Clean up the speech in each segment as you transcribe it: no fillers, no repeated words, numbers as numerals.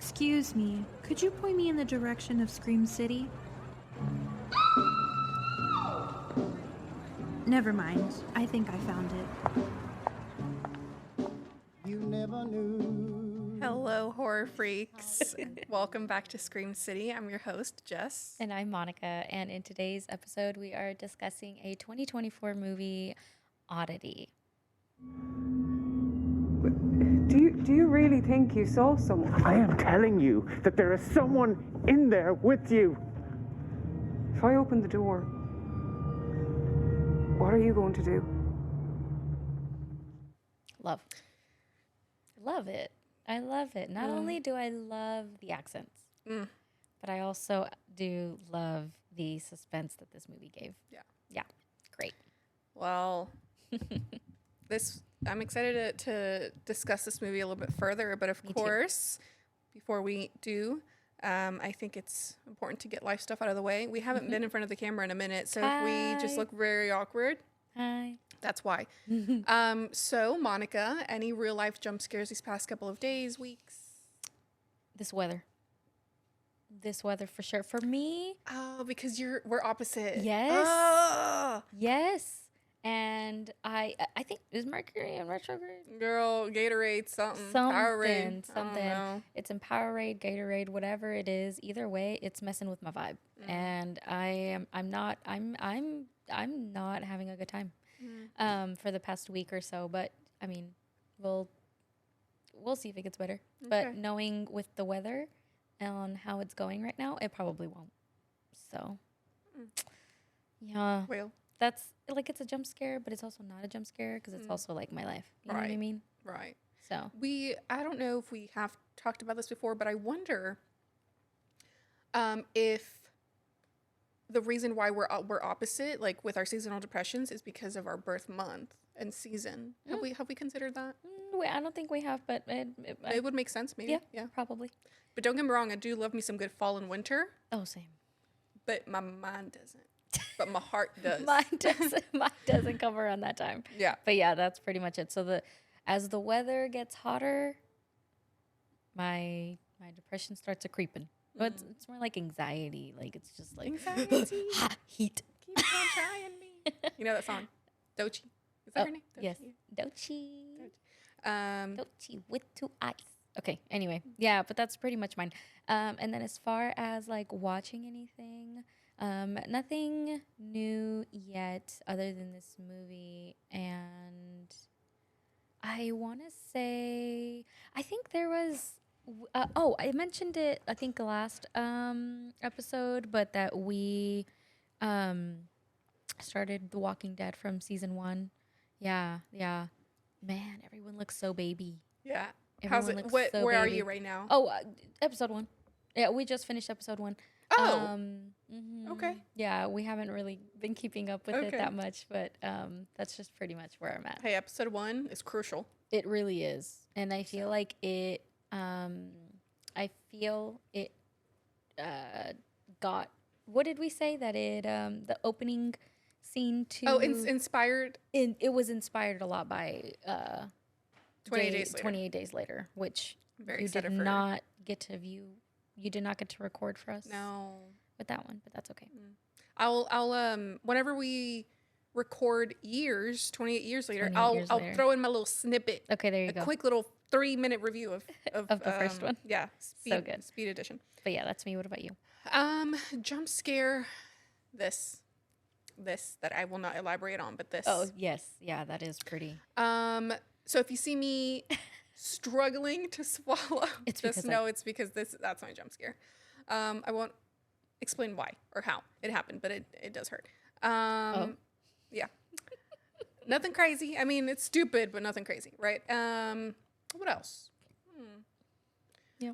Excuse me, could you point me in the direction of ScreamCity? Never mind. I think I found it. You never knew. Hello, horror freaks. Welcome back to ScreamCity. I'm your host, Jess. And I'm Monica. And in today's episode, we are discussing a 2024 movie, Oddity. Do you really think you saw someone? I am telling you that there is someone in there with you. If I open the door, what are you going to do? Love it. I love it. Not only do I love the accents, but I also do love the suspense that this movie gave. Yeah. Great. Well, I'm excited to discuss this movie a little bit further, but of course, before we do, I think it's important to get life stuff out of the way. We haven't been in front of the camera in a minute, so if we just look very awkward, Hi. that's why. So, Monica, any real life jump scares these past couple of days, weeks? This weather for sure. For me, Oh, because we're opposite. yes. Oh, Yes. And I think, is Mercury in retrograde? girl, Gatorade, something. Powerade. I don't know. It's in Powerade, Gatorade, whatever it is. Either way, it's messing with my vibe, and I'm not having a good time for the past week or so. But I mean, we'll see if it gets better. Okay. But knowing with the weather and how it's going right now, it probably won't. So yeah. Well, That's like, it's a jump scare, but it's also not a jump scare because it's also like my life. You know what I Right. mean? right. So I don't know if we have talked about this before, but I wonder if the reason why we're opposite, like with our seasonal depressions, is because of our birth month and season. Have we considered that? wait, I don't think we have, but It would make sense, maybe. yeah, probably. But don't get me wrong, I do love me some good fall and winter, Oh, same. but my mind doesn't. But my heart does. Mine doesn't come around that time. Yeah. But yeah, that's pretty much it. So as the weather gets hotter, my depression starts to creeping. But it's more like anxiety. Like, it's just like Anxiety. hot heat. Keep on trying me. You know that song? Dochi. Is that her name? Doechii? Yes. Doechii. Um, Doechii with 2 eyes. Okay, anyway. Yeah, but that's pretty much mine. And then as far as like watching anything, nothing new yet other than this movie. And I want to say, I think there was, I mentioned it, I think last episode, but that we started The Walking Dead from season 1. Yeah. Man, everyone looks so baby. yeah. Everyone How's it? looks so Where are baby. you right now? Oh, episode 1. Yeah, we just finished episode 1. Oh. Okay. Yeah, we haven't really been keeping up with it Okay. that much, but that's just pretty much where I'm at. Hey, episode 1 is crucial. It really is, and I feel like it. Got. What did we say that it? The opening scene to. Oh, inspired. It was inspired a lot by 28 days later. 28 days later, which I'm very you excited did for. not get to view. You did not get to record for us. No. With that one, but that's okay. I'll whenever we record 28 years later, 28 years I'll later. throw in my little snippet. Okay, there you A go. quick little 3-minute review of Of the first one. Yeah. So good. Speed edition. But yeah, that's me. What about you? Jump scare. This that I will not elaborate on, but this. Oh yes, yeah, that is pretty. So if you see me struggling to swallow, It's just because know it's because that's my jump scare. I won't explain why or how it happened, but it does hurt. Yeah. Nothing crazy. I mean, it's stupid, but nothing crazy, right? What else? Yeah.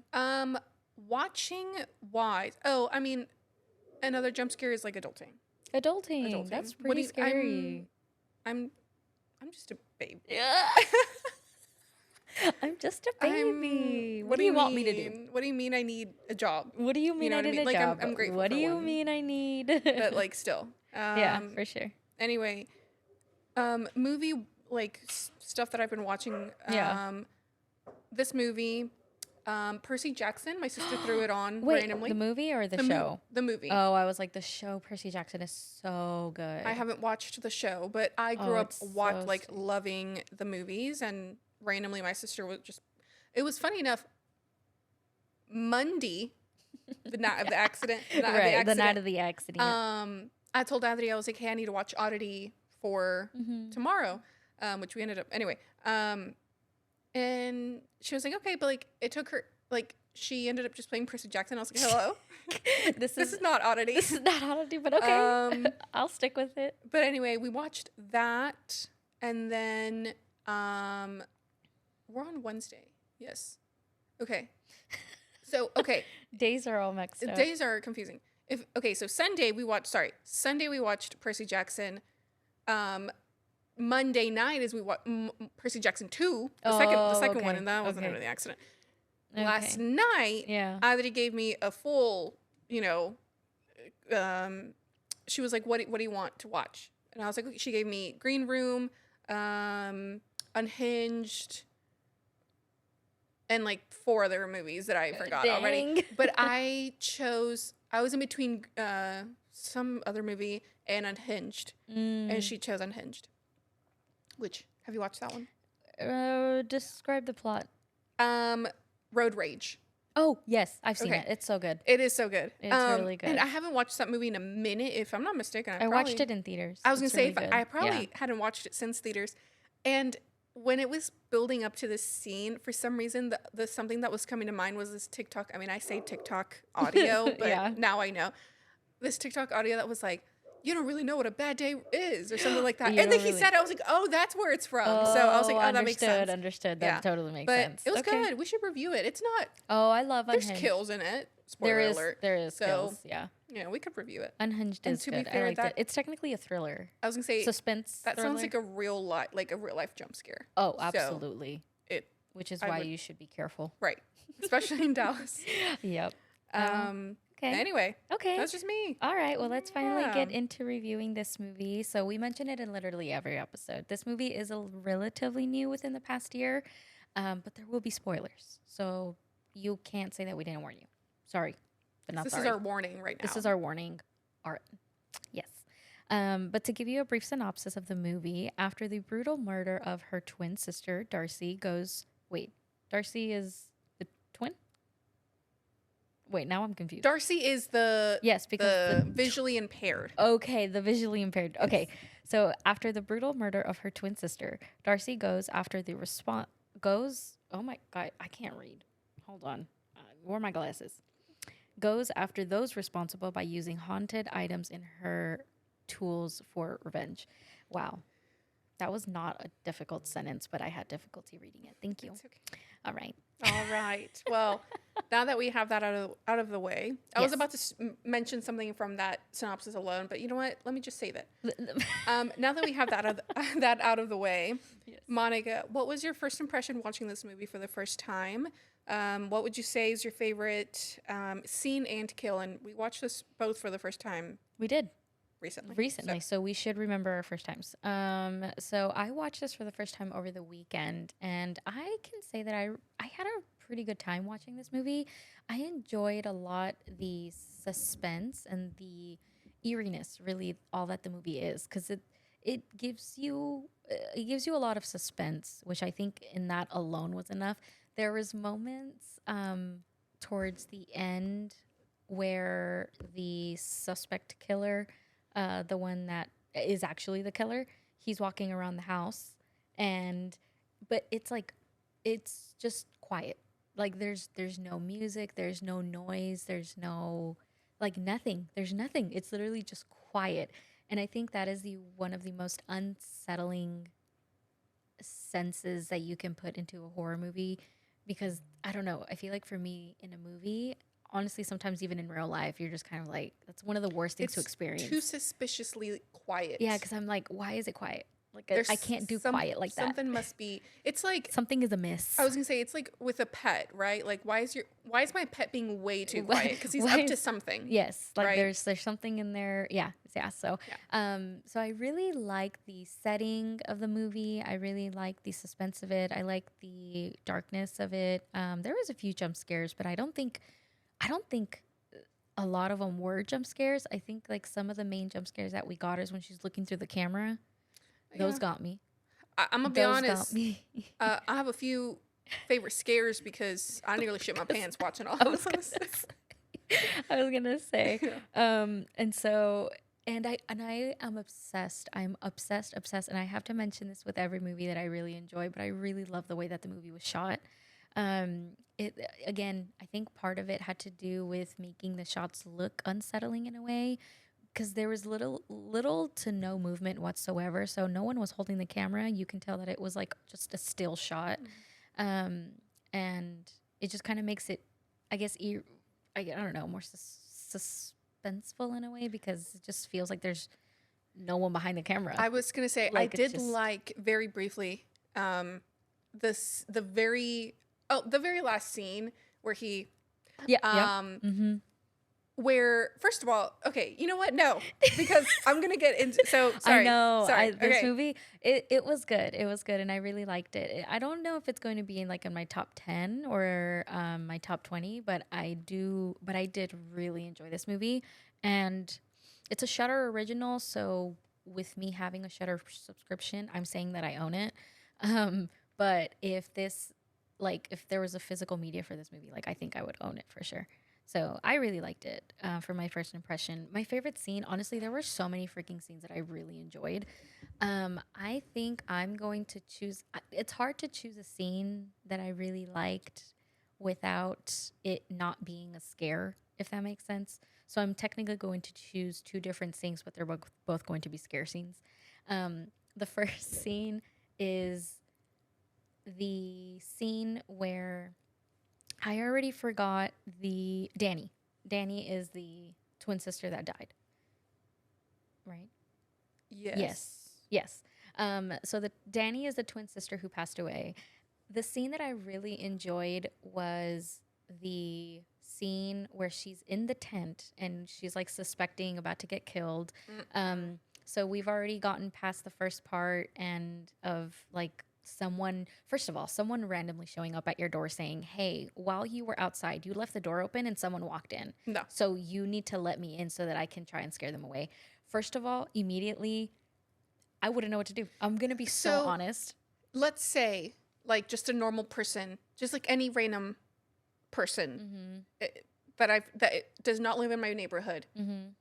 Watching wise. Oh, I mean, another jump scare is like adulting. Adulting. That's What do pretty you- scary. I'm just a babe. Yeah. I'm just a baby. What do you want me to do? What do you mean I need a job? What do you mean know I what I need mean? a Like, job? I'm grateful What for do you one. mean I need? But like still. Yeah, for sure. Anyway, movie like stuff that I've been watching. Yeah. This movie, Percy Jackson. My sister threw it on Wait, randomly. the movie or the The show? the movie. Oh, I was like, the show Percy Jackson is so good. I haven't watched the show, but I grew up it's so sweet. loving the movies, and randomly my sister was just. It was funny enough. Monday, the night of the accident, the night of the accident. I told Oddity, I was like, hey, I need to watch Oddity for tomorrow, which we ended up anyway. And she was like, okay, but like it took her like she ended up just playing Percy Jackson. I was like, hello, this is not Oddity. This is not Oddity, but okay, I'll stick with it. But anyway, we watched that, and then we're on Wednesday. Yes. Okay. So okay, Days are all mixed up. days are confusing. So Sunday we watched Percy Jackson. Monday night is we watched Percy Jackson 2, the second one, and that wasn't under the accident. Okay. Last night, Oddity gave me a full, she was like, what do you want to watch? And I was like, okay. She gave me Green Room, Unhinged, and like 4 other movies that I forgot already. But I was in between some other movie and Unhinged, and she chose Unhinged. Which, have you watched that one? Describe the plot. Road Rage. Oh, yes, I've seen it. It's so good. It is so good. It's really good. And I haven't watched that movie in a minute, if I'm not mistaken. I watched it in theaters. I was going to say, I probably hadn't watched it since theaters. And when it was building up to this scene, for some reason, the something that was coming to mind was this TikTok. I mean, I say TikTok audio, but now I know. This TikTok audio that was like, you don't really know what a bad day is, or something like that. And then he said, I was like, oh, that's where it's from. So I was like, oh, that makes sense. Understood. That totally makes sense. It was good. We should review it. It's not. Oh, I love Unhinged. There's kills in it. Spoiler alert. There is kills, yeah. Yeah, we could review it. Unhinged is good. I liked it. It's technically a thriller. I was going to say. Suspense That thriller. sounds like a real life jump scare. Oh, absolutely. So which is why you should be careful. Right. Especially in Dallas. Yep. Okay. Anyway. Okay. That's just me. All right. Well, let's finally get into reviewing this movie. So we mention it in literally every episode. This movie is relatively new within the past year, but there will be spoilers. So you can't say that we didn't warn you. Sorry, but not sorry. This is our warning right now. This is our warning. All right. Yes. But to give you a brief synopsis of the movie, after the brutal murder of her twin sister, Darcy Darcy is the twin? Wait, now I'm confused. Darcy is the visually impaired. Okay, the visually impaired. Okay, so after the brutal murder of her twin sister, Darcy goes after the oh my God, I can't read. Hold on. Where are my glasses? Goes after those responsible by using haunted items in her tools for revenge. Wow. That was not a difficult sentence, but I had difficulty reading it. Thank you. It's okay. All right. All right. Well, now that we have that out of the way, I was about to mention something from that synopsis alone, but you know what? Let me just save it. Now that we have that out of the way, Monica, what was your first impression watching this movie for the first time? What would you say is your favorite scene and kill? And we watched this both for the first time. We did. Recently. So we should remember our first times. So I watched this for the first time over the weekend, and I can say that I had a pretty good time watching this movie. I enjoyed a lot the suspense and the eeriness, really all that the movie is, because it gives you a lot of suspense, which I think in that alone was enough. There was moments towards the end where the suspect killer, the one that is actually the killer, he's walking around the house, but it's just quiet. Like there's no music, there's no noise, there's no nothing. There's nothing. It's literally just quiet. And I think that is one of the most unsettling senses that you can put into a horror movie, because I don't know, I feel like for me in a movie, honestly, sometimes even in real life, you're just kind of like, that's one of the worst things to experience. Too suspiciously quiet. Yeah, because I'm like, why is it quiet? Like I can't do quiet like that. Something must be. It's like Something is amiss. I was gonna say it's like with a pet, right? Like why is my pet being way too Why- quiet? Because he's why up to is- something. Yes, like right? there's something in there. Yeah. So so I really like the setting of the movie. I really like the suspense of it. I like the darkness of it. There was a few jump scares, but I don't think a lot of them were jump scares. I think like some of the main jump scares that we got is when she's looking through the camera. Those Yeah. got me. I'm gonna be Those honest. got me. I have a few favorite scares because I nearly shit my pants watching all I of was gonna those. I was gonna say, and so, and I am obsessed. I'm obsessed, and I have to mention this with every movie that I really enjoy. But I really love the way that the movie was shot. It again, I think part of it had to do with making the shots look unsettling in a way, because there was little to no movement whatsoever. So no one was holding the camera. You can tell that it was like just a still shot, and it just kind of makes it, I guess, I don't know, more suspenseful in a way, because it just feels like there's no one behind the camera. I was gonna say Like, I it's did just- like very briefly the very last scene where he Mm-hmm. where first of all, okay, you know what? No, because I'm gonna get into. So sorry, I know. Sorry. This okay. movie, it was good. It was good, and I really liked it. I don't know if it's going to be in like in my top 10 or my top 20, but I did really enjoy this movie, and it's a Shudder original. So with me having a Shudder subscription, I'm saying that I own it. But if there was a physical media for this movie, like I think I would own it for sure. So I really liked it for my first impression. My favorite scene, honestly, there were so many freaking scenes that I really enjoyed. I think I'm going to choose. It's hard to choose a scene that I really liked without it not being a scare, if that makes sense. So I'm technically going to choose two different scenes, but they're both going to be scare scenes. The first scene is the scene where I already forgot the Danny. Danny is the twin sister that died. Right? Yes. So the Danny is the twin sister who passed away. The scene that I really enjoyed was the scene where she's in the tent and she's like suspecting about to get killed. So we've already gotten past the first part and of like someone randomly showing up at your door saying, hey, while you were outside, you left the door open and someone walked in. No. So you need to let me in so that I can try and scare them away. First of all, immediately, I wouldn't know what to do. I'm going to be so honest. Let's say, like, just a normal person, just like any random person that does not live in my neighborhood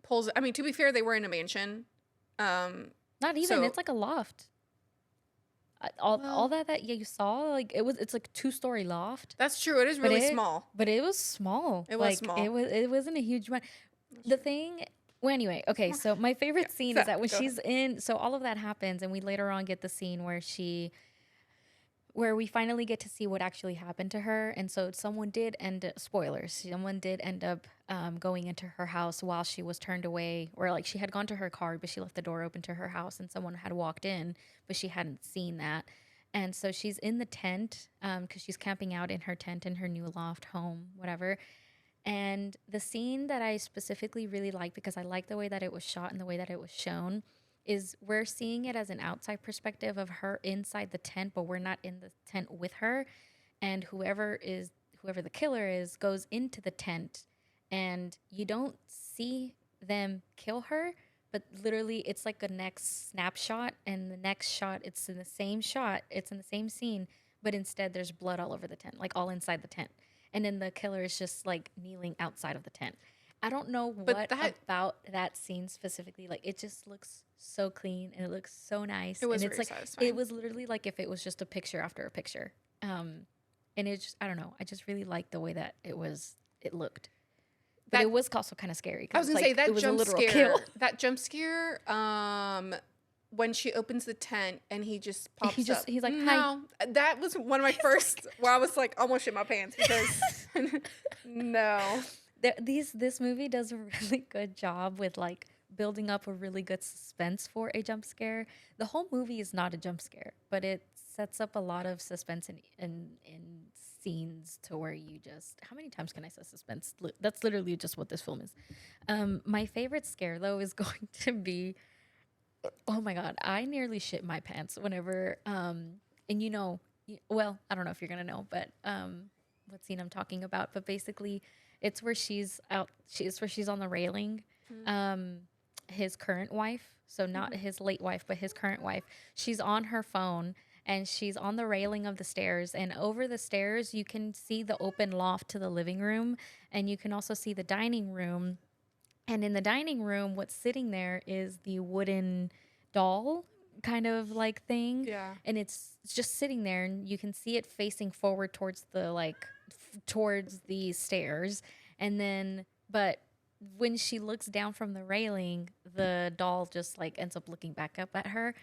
pulls. I mean, to be fair, they were in a mansion. Not even. so- It's like a loft. All that you saw, like it's like 2-story loft. That's true. It is really small. But it was small. It was small. It wasn't a huge amount. The thing. Well, anyway, okay. So my favorite scene is that when Go she's in. So all of that happens, and we later on get the scene where we finally get to see what actually happened to her. And so someone did end up going into her house while she was turned away, or like she had gone to her car, but she left the door open to her house, and someone had walked in, but she hadn't seen that. And so she's in the tent because she's camping out in her tent in her new loft home, whatever. And the scene that I specifically really like, because I like the way that it was shot and the way that it was shown, is we're seeing it as an outside perspective of her inside the tent, but we're not in the tent with her. And whoever the killer is goes into the tent, and you don't see them kill her, but literally it's like a next snapshot, and the next shot, it's in the same scene, but instead there's blood all over the tent, like all inside the tent. And then the killer is just like kneeling outside of the tent. I don't know what about that scene specifically. Like, it just looks so clean and it looks so nice. It was and it's very like satisfying. it was literally like if it was just a picture after a picture. And it just, I don't know. I just really liked the way that it looked. But it was also kind of scary. I was gonna say that it was a jump literal scare. kill. That jump scare. When she opens the tent and he just pops up. He's like, hi. No, that was one of my first. Where I was like, almost shit my pants because no. This movie does a really good job with like building up a really good suspense for a jump scare. The whole movie is not a jump scare, but it sets up a lot of suspense in scenes to where you just, how many times can I say suspense? That's literally just what this film is. My favorite scare though is going to be, oh my God, I nearly shit my pants whenever, and you know, well, I don't know if you're gonna know, but what scene I'm talking about, but basically it's where she's on the railing. His current wife, so not his late wife, but his current wife, she's on her phone and she's on the railing of the stairs, and over the stairs you can see the open loft to the living room, and you can also see the dining room. And in the dining room, what's sitting there is the wooden doll kind of like thing. Yeah. And it's just sitting there, and you can see it facing forward towards the towards the stairs. And then, but when she looks down from the railing, the doll just like ends up looking back up at her.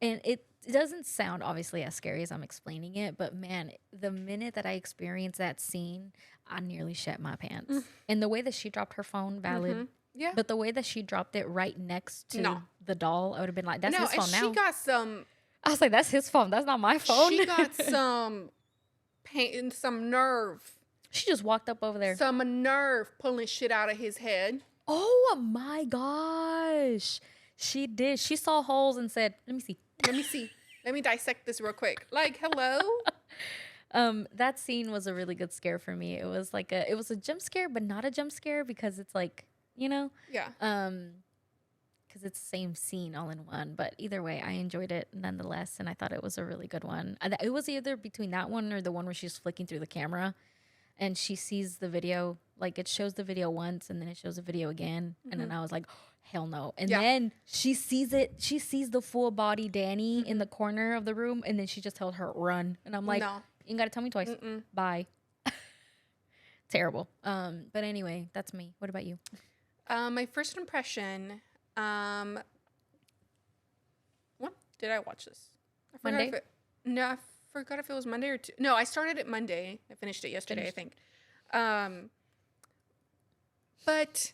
And it doesn't sound obviously as scary as I'm explaining it, but man, the minute that I experienced that scene, I nearly shat my pants. And the way that she dropped her phone, valid. Yeah. But the way that she dropped it right next to the doll, I would have been like, that's his phone now. She got some. I was like, that's his phone. That's not my phone. She got some pain, some nerve. She just walked up over there. Some nerve pulling shit out of his head. Oh my gosh. She did. She saw holes and said, let me see. Let me see. Let me dissect this real quick. Like, hello? That scene was a really good scare for me. It was like it was a jump scare, but not a jump scare because it's like, you know? Yeah. Because it's the same scene all in one. But either way, I enjoyed it nonetheless, and I thought it was a really good one. It was either between that one or the one where she's flicking through the camera and she sees the video. Like, it shows the video once and then it shows the video again. And then I was like, oh, hell no. And then she sees it. She sees the full body Danny in the corner of the room, and then she just told her, run. And I'm like, No. you ain't got to tell me twice. Bye. Terrible. But anyway, that's me. What about you? My first impression, when did I watch this? I forgot Monday? I forgot if it was Monday or no, I started it Monday. I finished it yesterday, I think. But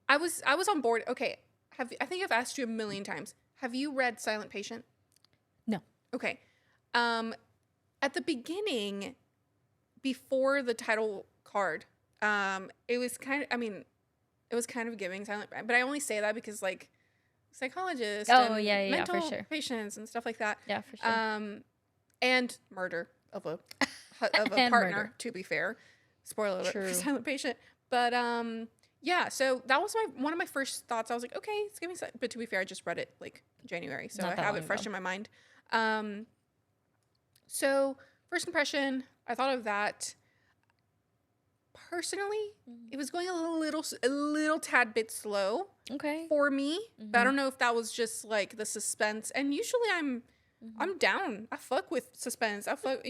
I was on board. Okay. I think I've asked you a million times. Have you read Silent Patient? No. Okay. At the beginning, before the title card, it was kind of giving silent, but I only say that because like psychologists and mental for sure. patients and stuff like that. Yeah, for sure. And murder of a And partner, murder. to be fair. Spoiler alert True. for Silent Patient. But yeah, so that was one of my first thoughts. I was like, okay, it's giving but to be fair, I just read it like January, so Not I that have it long fresh ago. in my mind. So first impression, I thought of that. Personally, it was going a little tad bit slow Okay. for me. But I don't know if that was just like the suspense. And usually I'm down. I fuck with suspense. I fuck,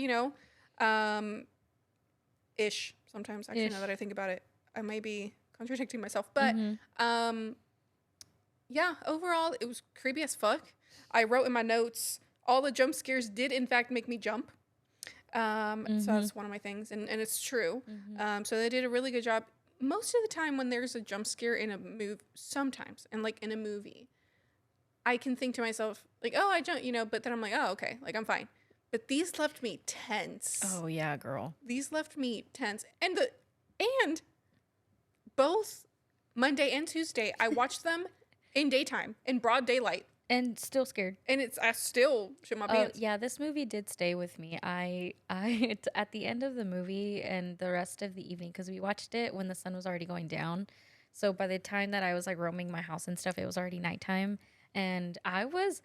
ish sometimes. Actually, now that I think about it, I may be contradicting myself. But yeah, overall, it was creepy as fuck. I wrote in my notes, all the jump scares did in fact make me jump. So that's one of my things, and it's true. So they did a really good job. Most of the time when there's a jump scare in a movie, sometimes, and like in a movie, I can think to myself, like, oh, I jumped, but then I'm like, oh, okay, like I'm fine. But these left me tense. Oh yeah, girl. These left me tense. And both Monday and Tuesday, I watched them in daytime, in broad daylight. And still scared. And I still shit my pants. Yeah, this movie did stay with me. I at the end of the movie and the rest of the evening, because we watched it when the sun was already going down. So by the time that I was like roaming my house and stuff, it was already nighttime, and I was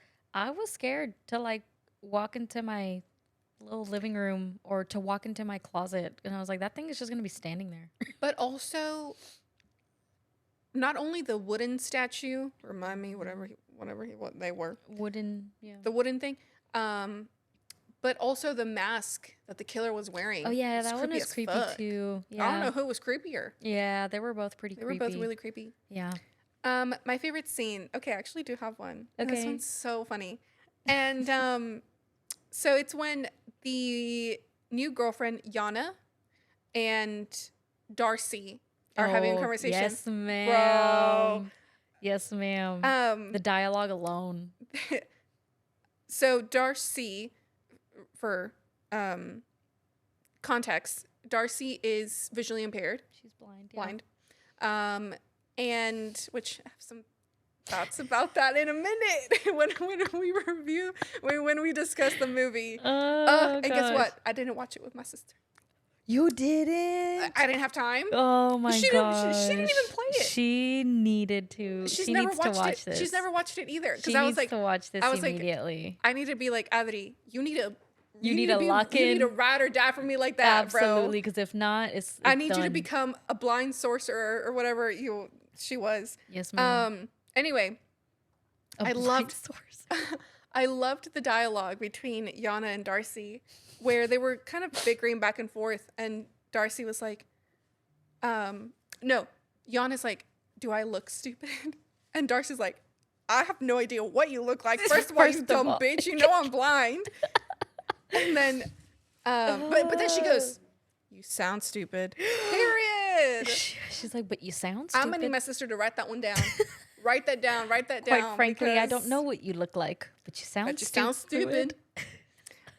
scared to like walk into my little living room or to walk into my closet, and I was like, that thing is just gonna be standing there. But also, not only the wooden statue, remind me, what they were, Wooden, yeah. the wooden thing, but also the mask that the killer was wearing. Oh yeah, was that one creepy was as creepy fuck. too. Yeah. I don't know who was creepier. Yeah, they were both pretty They creepy. were both really creepy. Yeah. My favorite scene. Okay, I actually do have one. And this Okay. one's so funny. And so it's when the new girlfriend Yana and Darcy are having a conversation. Yes, ma'am. Bro. Yes, ma'am. The dialogue alone. So Darcy, for context, Darcy is visually impaired. She's blind. Yeah. Blind. And which I have some thoughts about that in a minute when we discuss the movie. And guess gosh. what? I didn't watch it with my sister. You didn't? I didn't have time. Oh my gosh. She didn't even play it. She needed to. She needs to watch this. She's never watched it either. She I was needs like, to watch this I was immediately. I need to be like, Oddity, you need to lock in. You need to ride or die for me like that, bro. Absolutely, because if not, it's I need you to done. become a blind sorcerer or whatever she was. Yes, ma'am. Anyway, A I blind loved source. I loved the dialogue between Yana and Darcy, where they were kind of bickering back and forth, and Darcy was like, no, Yana's like, do I look stupid? And Darcy's like, I have no idea what you look like. First of all, you dumb bitch, you know I'm blind. And then, but then she goes, you sound stupid. Period. She's like, but you sound stupid. I'm gonna need my sister to write that one down. Write that down. Quite frankly, I don't know what you look like, but you sound stupid. Sound stupid.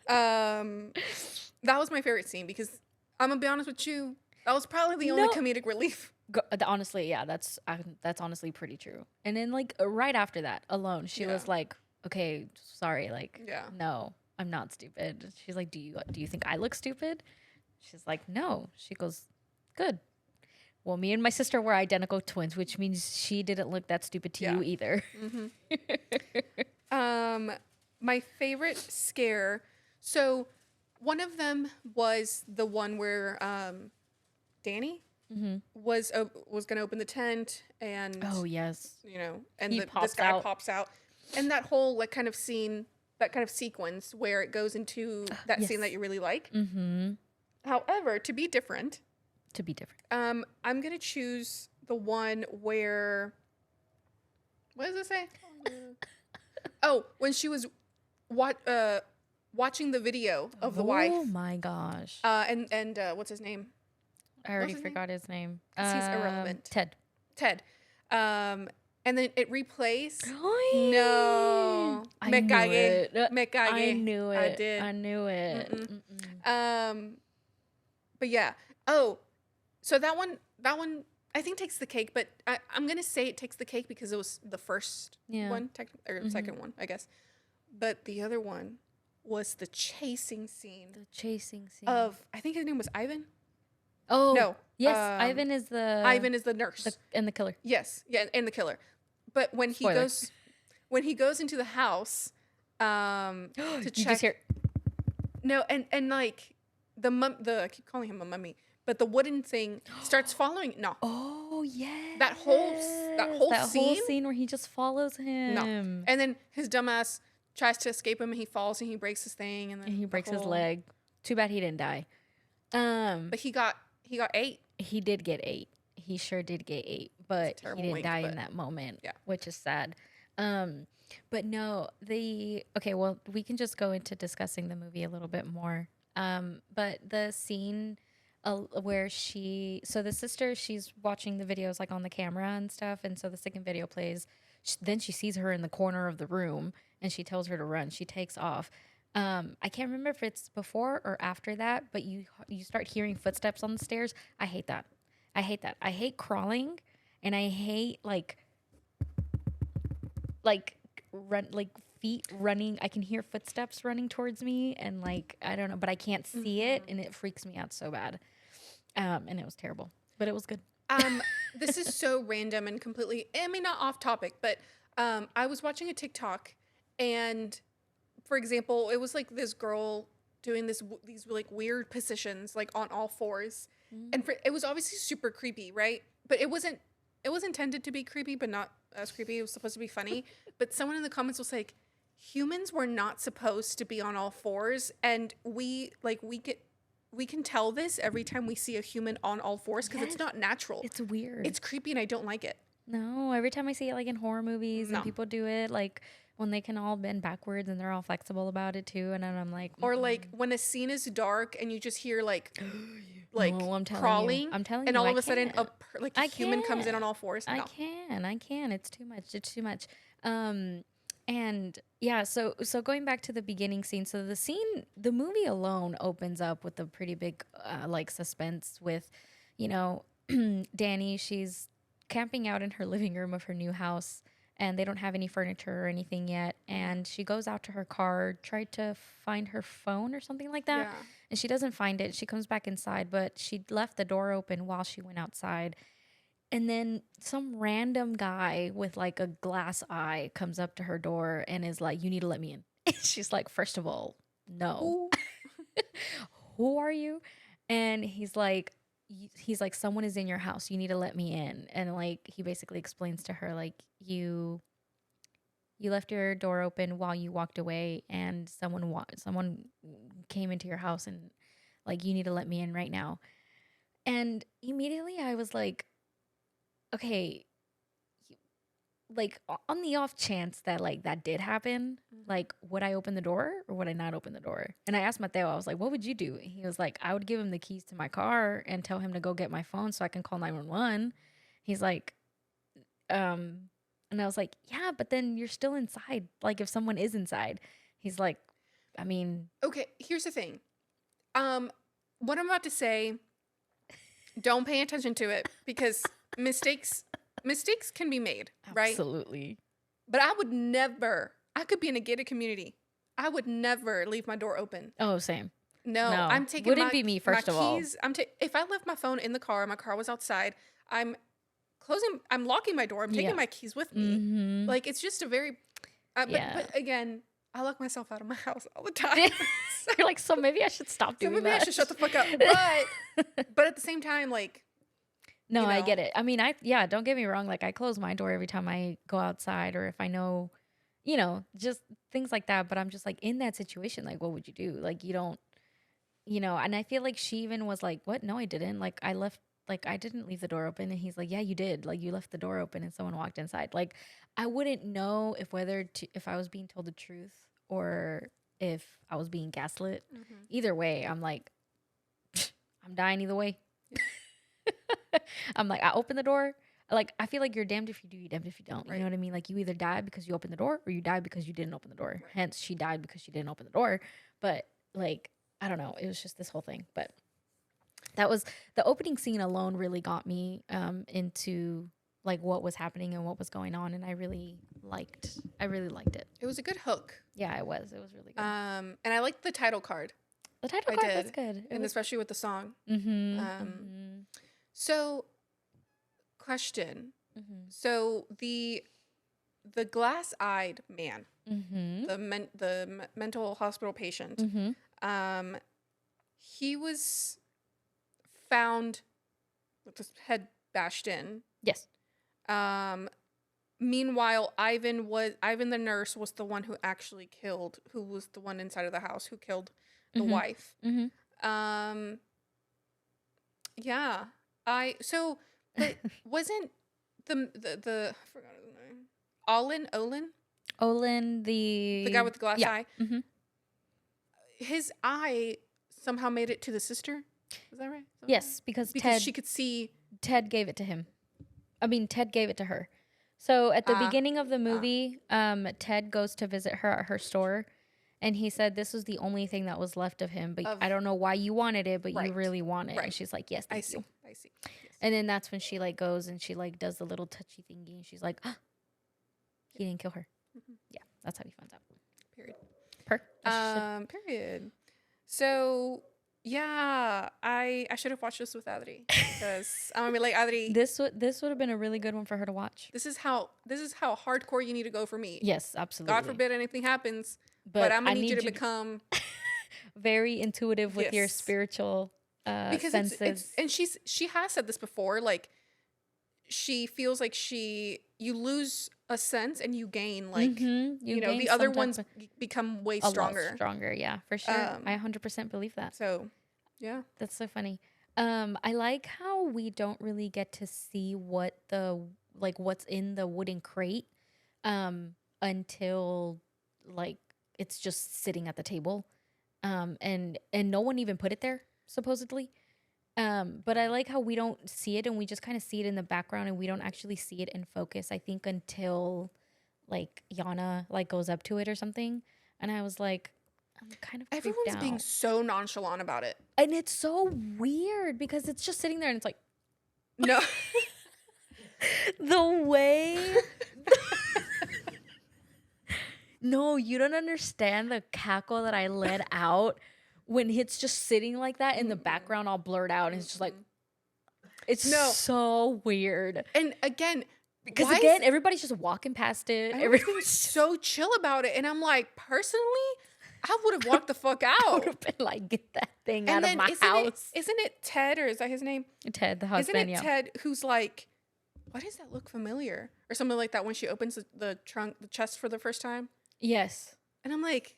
That was my favorite scene because I'm gonna be honest with you. That was probably the only comedic relief. Honestly, yeah, that's honestly pretty true. And then like right after that, alone, she was like, okay, sorry, like, no, I'm not stupid. She's like, do you think I look stupid? She's like, no. She goes, good. Well, me and my sister were identical twins, which means she didn't look that stupid to you either. Mm-hmm. My favorite scare. So one of them was the one where Danny was going to open the tent, and oh yes, you know, and this guy pops out, and that whole like kind of scene, that kind of sequence where it goes into that scene that you really like. Mm-hmm. However, to be different, I'm gonna choose the one where, what does it say? Oh, when she was watching the video of the wife. Oh my gosh. And what's his name? I already forgot his name. He's irrelevant. Ted. And then it replays. No. Me cagué. Me cagué. I knew it. I did. I knew it. But yeah. Oh, so that one I think takes the cake, but I'm gonna say it takes the cake because it was the first one, or second one, I guess. But the other one was the chasing scene. Of, I think his name was Ivan. Oh no. Yes, Ivan is the nurse and the killer. Yes, yeah, and the killer. But when he goes into the house, to check. You just hear. No, and like I keep calling him a mummy, but the wooden thing starts following. No. Oh yeah. That whole scene where he just follows him. No. And then his dumbass tries to escape him, and he falls and he breaks his thing, and then he breaks his leg. Too bad he didn't die. But he got 8. He did get 8. He sure did get 8, but he didn't die in that moment, which is sad. But no, well, we can just go into discussing the movie a little bit more. But the scene where so the sister, she's watching the videos like on the camera and stuff, and so the second video plays. Then she sees her in the corner of the room, and she tells her to run. She takes off. I can't remember if it's before or after that, but you start hearing footsteps on the stairs. I hate that. I hate crawling, and I hate like feet running. I can hear footsteps running towards me, and like I don't know, but I can't see it, and it freaks me out so bad. And it was terrible, but it was good. This is so random and completely, I mean, not off topic, but I was watching a TikTok, and for example, it was like this girl doing these like weird positions, like on all fours, and it was obviously super creepy, right? But it was intended to be creepy, but not as creepy. It was supposed to be funny. But someone in the comments was like, humans were not supposed to be on all fours, and we can tell this every time we see a human on all fours because it's not natural. It's weird. It's creepy, and I don't like it. No, every time I see it like in horror movies and people do it, like when they can all bend backwards and they're all flexible about it too, and then I'm like, or like when a scene is dark and you just hear like like No, I'm telling you. crawling. I'm telling and you, all I of a sudden, can't. like a I human comes in on can't. all fours. I No. can. It's too much. It's too much. And yeah, so going back to the beginning scene, so the movie alone opens up with a pretty big like suspense with, you know, Danny, she's camping out in her living room of her new house and they don't have any furniture or anything yet, and she goes out to her car, tried to find her phone or something like that. Yeah. And she doesn't find it. She comes back inside, but she left the door open while she went outside. And then some random guy with like a glass eye comes up to her door and is like, "You need to let me in." And she's like, "First of all, no." Who are you? And he's like, "Someone is in your house. You need to let me in." And like he basically explains to her like, you left your door open while you walked away, and someone came into your house, and like you need to let me in right now. And immediately I was like, okay, like on the off chance that like that did happen, like would I open the door or would I not open the door? And I asked Mateo, I was like, what would you do? And he was like, I would give him the keys to my car and tell him to go get my phone so I can call 911. He's like, and I was like, yeah, but then you're still inside. Like if someone is inside, he's like, I mean, Okay, here's the thing. What I'm about to say, don't pay attention to it because mistakes can be made, right? absolutely. But I would never. I could be in a gated community. I would never leave my door open. Oh, same. No, No, I'm taking wouldn't my, be me, my first of all. keys. If I left my phone in the car, my car was outside. I'm locking my door. I'm taking Yeah. my keys with me. Mhm. Like it's just a very. Yeah. But again, I lock myself out of my house all the time. You're like, so maybe I should stop So doing maybe that. I should shut the fuck up. But at the same time, like. No, you I know. get it. I mean, don't get me wrong. Like, I close my door every time I go outside, or if I know, just things like that. But I'm just like, in that situation, like, what would you do? Like, you don't, and I feel like she even was like, what? No, I didn't. Like, I didn't leave the door open. And he's like, yeah, you did. Like, you left the door open and someone walked inside. Like, I wouldn't know if I was being told the truth or if I was being gaslit. Either way, I'm like, I'm dying either way. I'm like, I open the door. Like, I feel like you're damned if you do, you're damned if you don't. You know what I mean? Like, you either die because you opened the door or you die because you didn't open the door. Hence, she died because she didn't open the door. But, like, I don't know. It was just this whole thing. But that was the opening scene alone really got me into, like, what was happening and what was going on. And I really liked it. It was a good hook. Yeah, it was. It was really good. And I liked the title card. The title I card was did. good. It And was, especially with the song. mhm. So, question. Mhm. So the glass-eyed man, Mhm. the mental hospital patient, Mhm. he was found with his head bashed in. Yes. Meanwhile, Ivan the nurse was the one who actually killed, who was the one inside of the house who killed the wife. Mhm. Yeah. But wasn't the I forgot his name. Olin, the the guy with the glass eye. Mhm. His eye somehow made it to the sister. Is that right? Yes, because she could see. Ted gave it to him. I mean, Ted gave it to her. So at the beginning of the movie, Ted goes to visit her at her store, and he said this was the only thing that was left of him. But I don't know why you wanted it, but you really want it. Right. And she's like, yes, I thank see. you. I see. Yes. And then that's when she like goes and she like does the little touchy thingy, and she's like, oh, he didn't kill her. Yeah, that's how he finds out. Period. Period. So yeah, I should have watched this with Oddity because I'm gonna be like Oddity. This would have been a really good one for her to watch. This is how hardcore you need to go for me. Yes, absolutely. God forbid anything happens, but I'm gonna need you to become very intuitive with your spiritual because senses. it's and she has said this before. Like she feels like you lose a sense and you gain like you know the other ones become way stronger. Stronger, yeah, for sure. I 100% believe that. So, yeah, that's so funny. I like how we don't really get to see what's in the wooden crate until like it's just sitting at the table, and no one even put it there supposedly. But I like how we don't see it and we just kind of see it in the background and we don't actually see it in focus. I think until like Yana like goes up to it or something, and I was like, I'm kind of creeped Everyone's out. being so nonchalant about it. And it's so weird because it's just sitting there and it's like No. the way. No, you don't understand the cackle that I let out when it's just sitting like that in the background, all blurred out, and it's just like, it's so weird. And again, Because why again, everybody's just walking past it. everyone's Everybody's just so chill about it. And I'm like, personally, I would have walked the fuck would out. have been like, get that thing And out of then my house. isn't it Ted, or is that his name? Ted, the Isn't husband, it yeah. Ted who's like, why does that look familiar? Or something like that when she opens the trunk, the chest for the first time. Yes. And I'm like,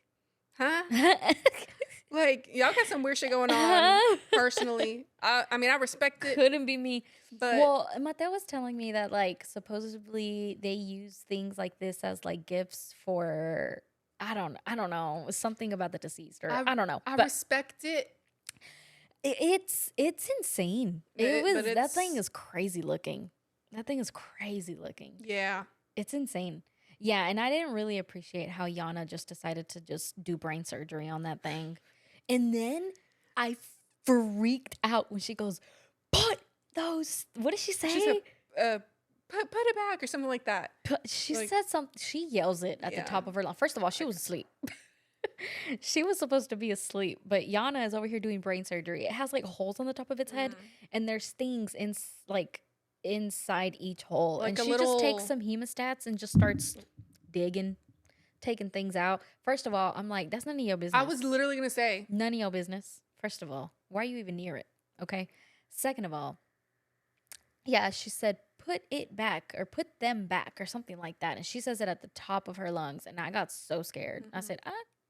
huh? Like, y'all got some weird shit going on, personally. I mean, I respect it, Couldn't be me. but Well, Mateo was telling me that like supposedly they use things like this as like gifts for I don't know, something about the deceased or I don't know. I But respect it. it's insane. But That thing is crazy looking. That thing is crazy looking. Yeah. It's insane. Yeah, and I didn't really appreciate how Yana just decided to just do brain surgery on that thing. And then I freaked out when she goes, put those, what did she say? She said, put it back or something like that. She like- said something, she yells it at Yeah. the top of her lungs. First of all, she was asleep. She was supposed to be asleep, but Yana is over here doing brain surgery. It has like holes on the top of its head, and there's things in like inside each hole. Like and a she just takes little- some hemostats and just starts digging, taking things out. First of all, I'm like, that's none of your business. I was literally going to say, None of your business. First of all, why are you even near it? Okay. Second of all, yeah, she said, put it back or put them back or something like that. And she says it at the top of her lungs. And I got so scared. I said,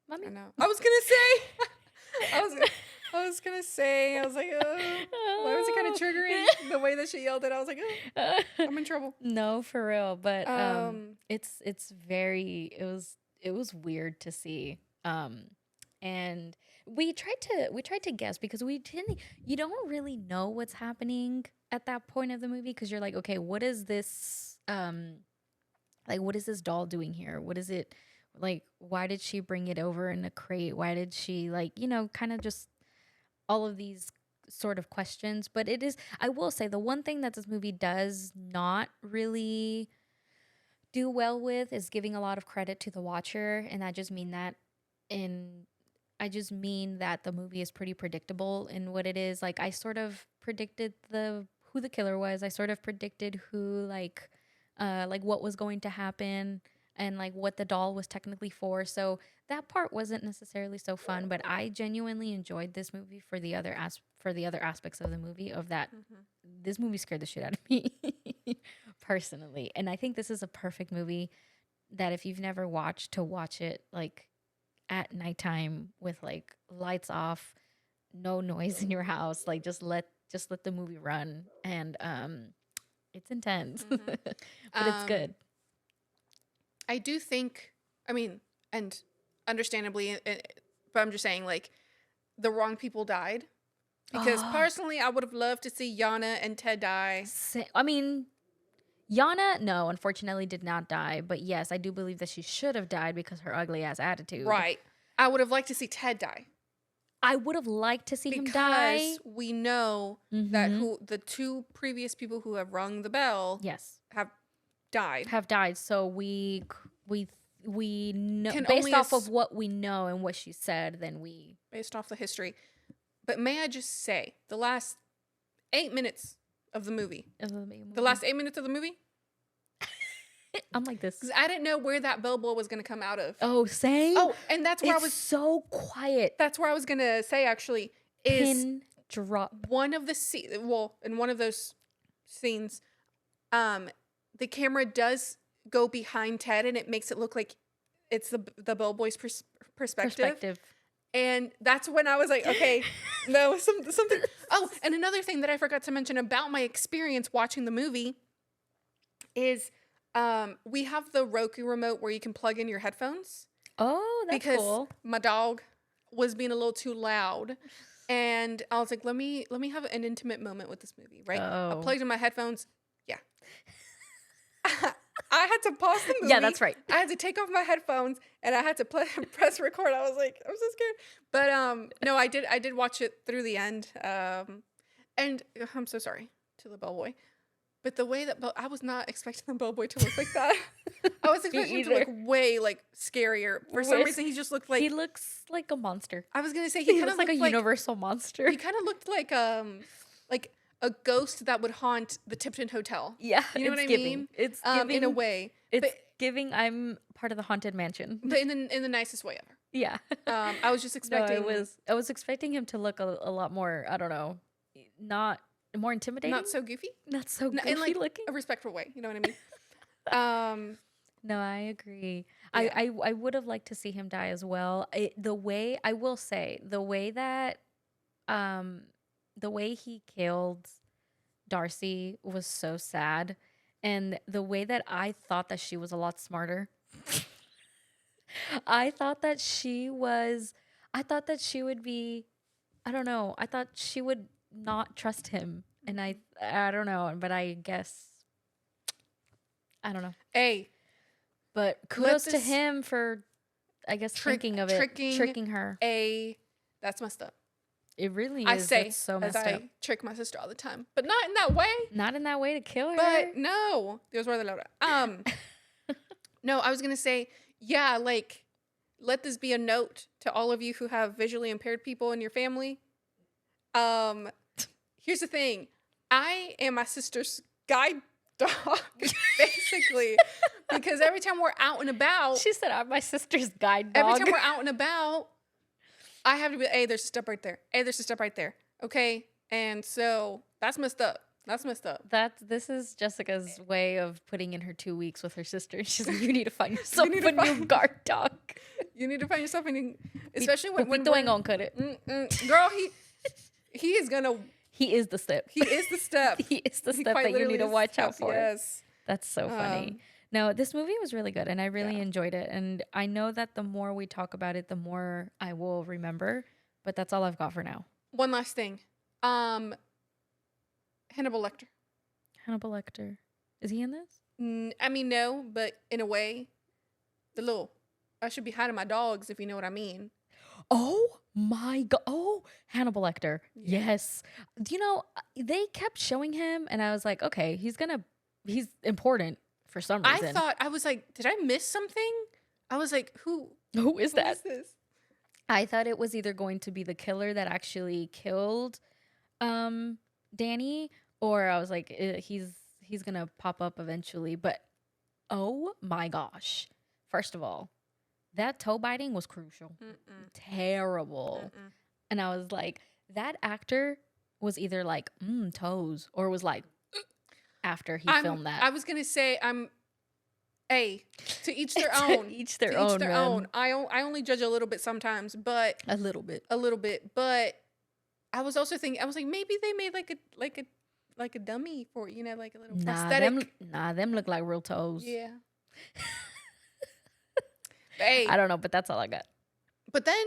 mommy. I know. I was going to say, I was going to say, I was like, why was it kind of triggering the way that she yelled it? I was like, I'm in trouble. No, for real. But it's very it was weird to see. And we tried to guess because you don't really know what's happening at that point of the movie because you're like, okay, what is this what is this doll doing here? What is it like? Why did she bring it over in a crate? Why did she kind of just all of these sort of questions? But it is, I will say, the one thing that this movie does not really do well with is giving a lot of credit to the watcher, and I just mean that the movie is pretty predictable in what it is. Like I sort of predicted who the killer was. I sort of predicted who like what was going to happen and like what the doll was technically for. So that part wasn't necessarily so fun, but I genuinely enjoyed this movie for the other aspects of the movie of that. This movie scared the shit out of me personally. And I think this is a perfect movie that if you've never watched, to watch it like at nighttime with like lights off, no noise in your house, like just let the movie run. And it's intense. But it's good. I do think, I mean, and understandably, but I'm just saying, like, the wrong people died. Because personally, I would have loved to see Yana and Ted die. I mean, Yana, no, unfortunately did not die. But yes, I do believe that she should have died because her ugly ass attitude. Right. I would have liked to see Ted die. I would have liked to see him die. Because we know that the two previous people who have rung the bell Yes. have died. So we know, Can based only off of what we know and what she said, then we Based off the history. But may I just say, the last 8 minutes of the movie. The last 8 minutes of the movie? I'm like this. Because I didn't know where that bellboy was going to come out of. Oh, same. Oh, and that's where it's I was. so quiet. That's where I was going to say, actually, is Pin drop. one of the in one of those scenes, the camera does go behind Ted, and it makes it look like it's the bellboy's perspective. And that's when I was like, okay, no, something. Oh, and another thing that I forgot to mention about my experience watching the movie is we have the Roku remote where you can plug in your headphones. Oh, that's because cool. my dog was being a little too loud. And I was like, let me have an intimate moment with this movie, right? I Oh. plugged in my headphones. Yeah. I had to pause the movie. Yeah, that's right. I had to take off my headphones and I had to press record. I was like, I'm so scared. But no, I did watch it through the end. And I'm so sorry to the bellboy. But the way that I was not expecting the bellboy to look like that. I was expecting him to look way like scarier. For some reason, he just looked like he looks like a monster. I was gonna say He he kind looks of like a looked like universal monster. he kind of looked like a ghost that would haunt the Tipton Hotel. Yeah, You know what I giving. mean? It's giving In a way. It's but, giving. I'm part of the haunted mansion. but in the nicest way ever. Yeah. I was just expecting I was expecting him to look a lot more. I don't know, not more intimidating. not so goofy. Not so goofy In like looking. a respectful way. You know what I mean? No, I agree. Yeah. I would have liked to see him die as well. The way I will say the way that the way he killed Darcy was so sad, and the way that I thought that she was a lot smarter. I thought that she would be, I don't know. I thought she would not trust him, and I don't know, but I guess I don't know. Hey, But kudos to this him for, I guess, thinking of it, tricking her. that's messed up. It really is. I say That's so as messed I up. trick my sister all the time, but not in that way. Not in that way to kill her. But no, Dios guarde la hora. No, I was gonna say, yeah, like, let this be a note to all of you who have visually impaired people in your family. Here's the thing, I am my sister's guide dog, basically, because every time we're out and about, She said, "I'm my sister's guide dog." every time we're out and about, I have to be, hey, there's a step right there. Hey, there's a step right there. Okay, and so that's messed up. That's messed up. This is Jessica's way of putting in her 2 weeks with her sister. She's like, "You need to find yourself need a to new guard dog." You need to find yourself in, especially when Pupito ain't gonna cut it. Girl, he is gonna. He is the step. He is the step. He is the He step quite that you literally need to is watch the out step, for. Yes. That's so funny. No, this movie was really good, and I really Yeah. enjoyed it. And I know that the more we talk about it, the more I will remember. But that's all I've got for now. One last thing. Hannibal Lecter. Hannibal Lecter. Is he in this? I mean, no, but in a way, I should be hiding my dogs, if you know what I mean. Oh my god! Oh, Hannibal Lecter. Yeah. Yes. You know, they kept showing him, and I was like, okay, he's important for some reason. I was like, did I miss something? I was like, who Who is that? is this? I thought it was either going to be the killer that actually killed Danny, or I was like, he's gonna pop up eventually. But oh my gosh! First of all, that toe biting was crucial. Terrible. And I was like, that actor was either like toes, or was like after he filmed that. I was gonna say to each their To own. each their To own, each their man. own. I only judge a little bit sometimes, but a little bit. But I was also thinking, I was like, maybe they made like a dummy for, you know, like a little prosthetic. Them look like real toes. Yeah. Hey, I don't know, but that's all I got. but then,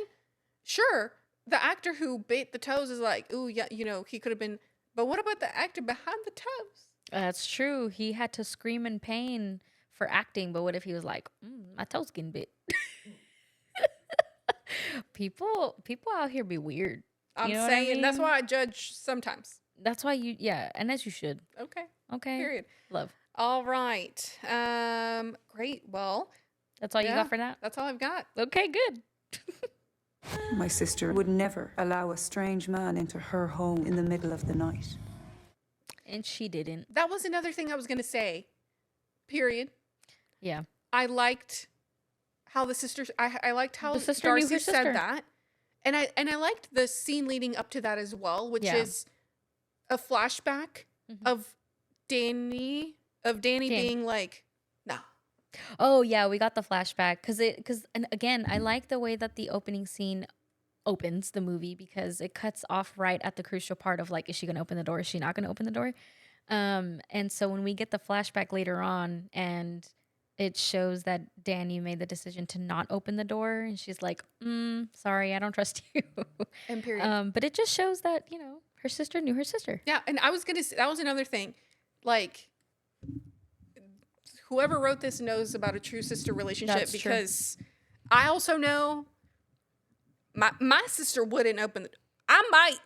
sure, the actor who bit the toes is like, ooh, yeah, you know, he could have been. But what about the actor behind the toes? That's true. He had to scream in pain for acting, but what if he was like, my toes getting bit? People out here be weird. I'm You know what I saying that's mean? why I judge sometimes. That's why and as you should. Okay. Okay. Period. Love. All right. Great. Well, That's all you yeah, got for that? that's all I've got. Okay, good. My sister would never allow a strange man into her home in the middle of the night. And she didn't. That was another thing I was gonna say. Period. Yeah. I liked how the sisters. I liked how The sister knew Darcy her said sister. that, and I liked the scene leading up to that as well, which Yeah. is a flashback of Danny being like, nah. Oh yeah, we got the flashback and again, I like the way that the opening scene opens the movie because it cuts off right at the crucial part of like, is she gonna open the door? Is she not gonna open the door? And so when we get the flashback later on, and it shows that Danny made the decision to not open the door, and she's like, sorry, I don't trust you. And period. But it just shows that, you know, her sister knew her sister. Yeah, and I was gonna say, that was another thing. Like, whoever wrote this knows about a true sister relationship, That's true. because I also know my sister wouldn't open the. I might.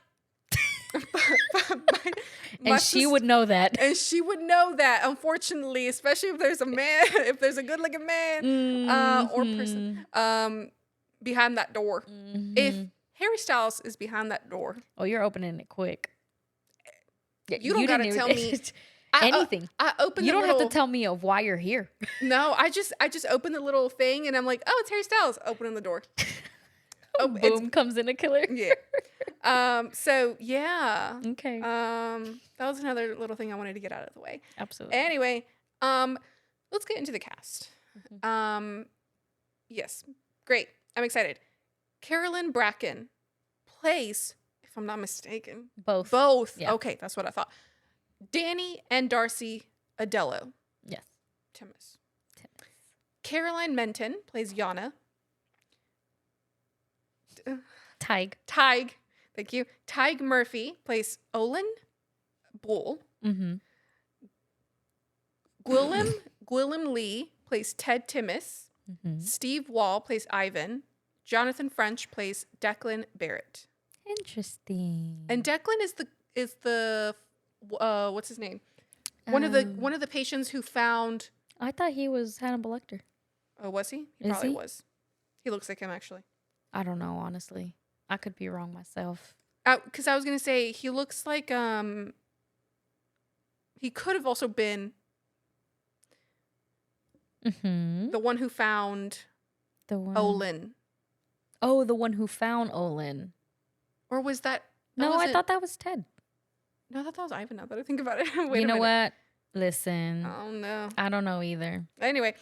And she would know that. And she would know that, unfortunately, especially if there's a man, if there's a good-looking man or person behind that door. If Harry Styles is behind that door, Oh, you're opening it quick. Yeah, you don't gotta didn't tell me anything. I open. You the don't have little, to tell me of why you're here. No, I just open the little thing, and I'm like, oh, it's Harry Styles. Opening the door. Oh, Boom, comes in a killer. Yeah. So yeah. Okay. That was another little thing I wanted to get out of the way. Absolutely. Anyway, let's get into the cast. Yes, great. I'm excited. Carolyn Bracken plays, if I'm not mistaken, Both. Yeah. Okay, that's what I thought. Danny and Darcy Adello. Yes. Timmis. Caroline Menton plays Yana. Tig. Thank you. Tig Murphy plays Olin Bull. Mm-hmm. Gwilym Lee plays Ted Timmis. Mm-hmm. Steve Wall plays Ivan. Jonathan French plays Declan Barrett. Interesting. And Declan is the what's his name? One of the patients who found. I thought he was Hannibal Lecter. Oh, was he? He Is probably he? was. He looks like him, actually. I don't know, honestly. I could be wrong myself. Because I was gonna say he looks like he could have also been Mm-hmm. the one who found The one. Olin, Oh, the one who found Olin. or was that? No, I thought that was Ted. No, I thought that was Ivan. Now that I think about it, wait You a know minute. what? Listen, Oh no. I don't know either. Anyway,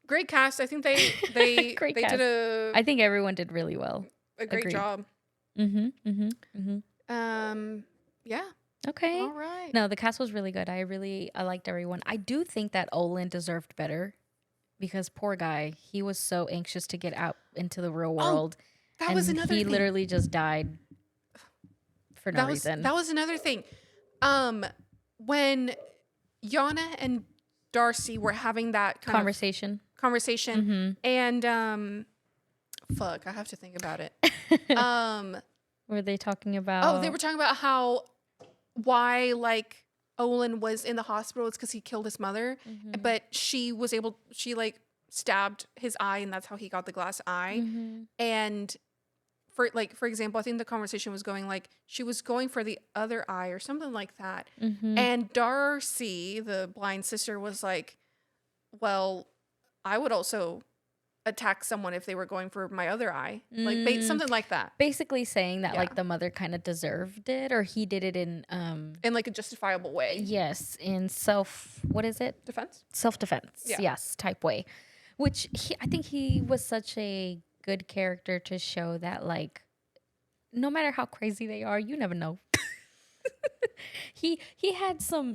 great cast. I think they Great they cast. did I think everyone did really well. a great agreed. job. Mm-hmm. Mm-hmm. Mm-hmm. Yeah. Okay. All right. No, the cast was really good. I liked everyone. I do think that Olin deserved better because poor guy, he was so anxious to get out into the real world. That and was another he thing. literally just died for no reason. That was another thing. When Yana and Darcy were having that kind Conversation. of conversation, Mm-hmm. and fuck, I have to think about it. Were they talking about? Oh, they were talking about why like Olin was in the hospital. It's because he killed his mother, but she like stabbed his eye, and that's how he got the glass eye. Mm-hmm. And for example, I think the conversation was going like she was going for the other eye or something like that. Mm-hmm. And Darcy, the blind sister, was like, well, I would also attack someone if they were going for my other eye. Like something like that. Basically saying that Yeah. like the mother kind of deserved it, or he did it in In like a justifiable way. yes, in what is it? Defense? Self-defense. Yeah. Yes, type way. Which I think he was such a good character to show that like no matter how crazy they are, you never know. he had some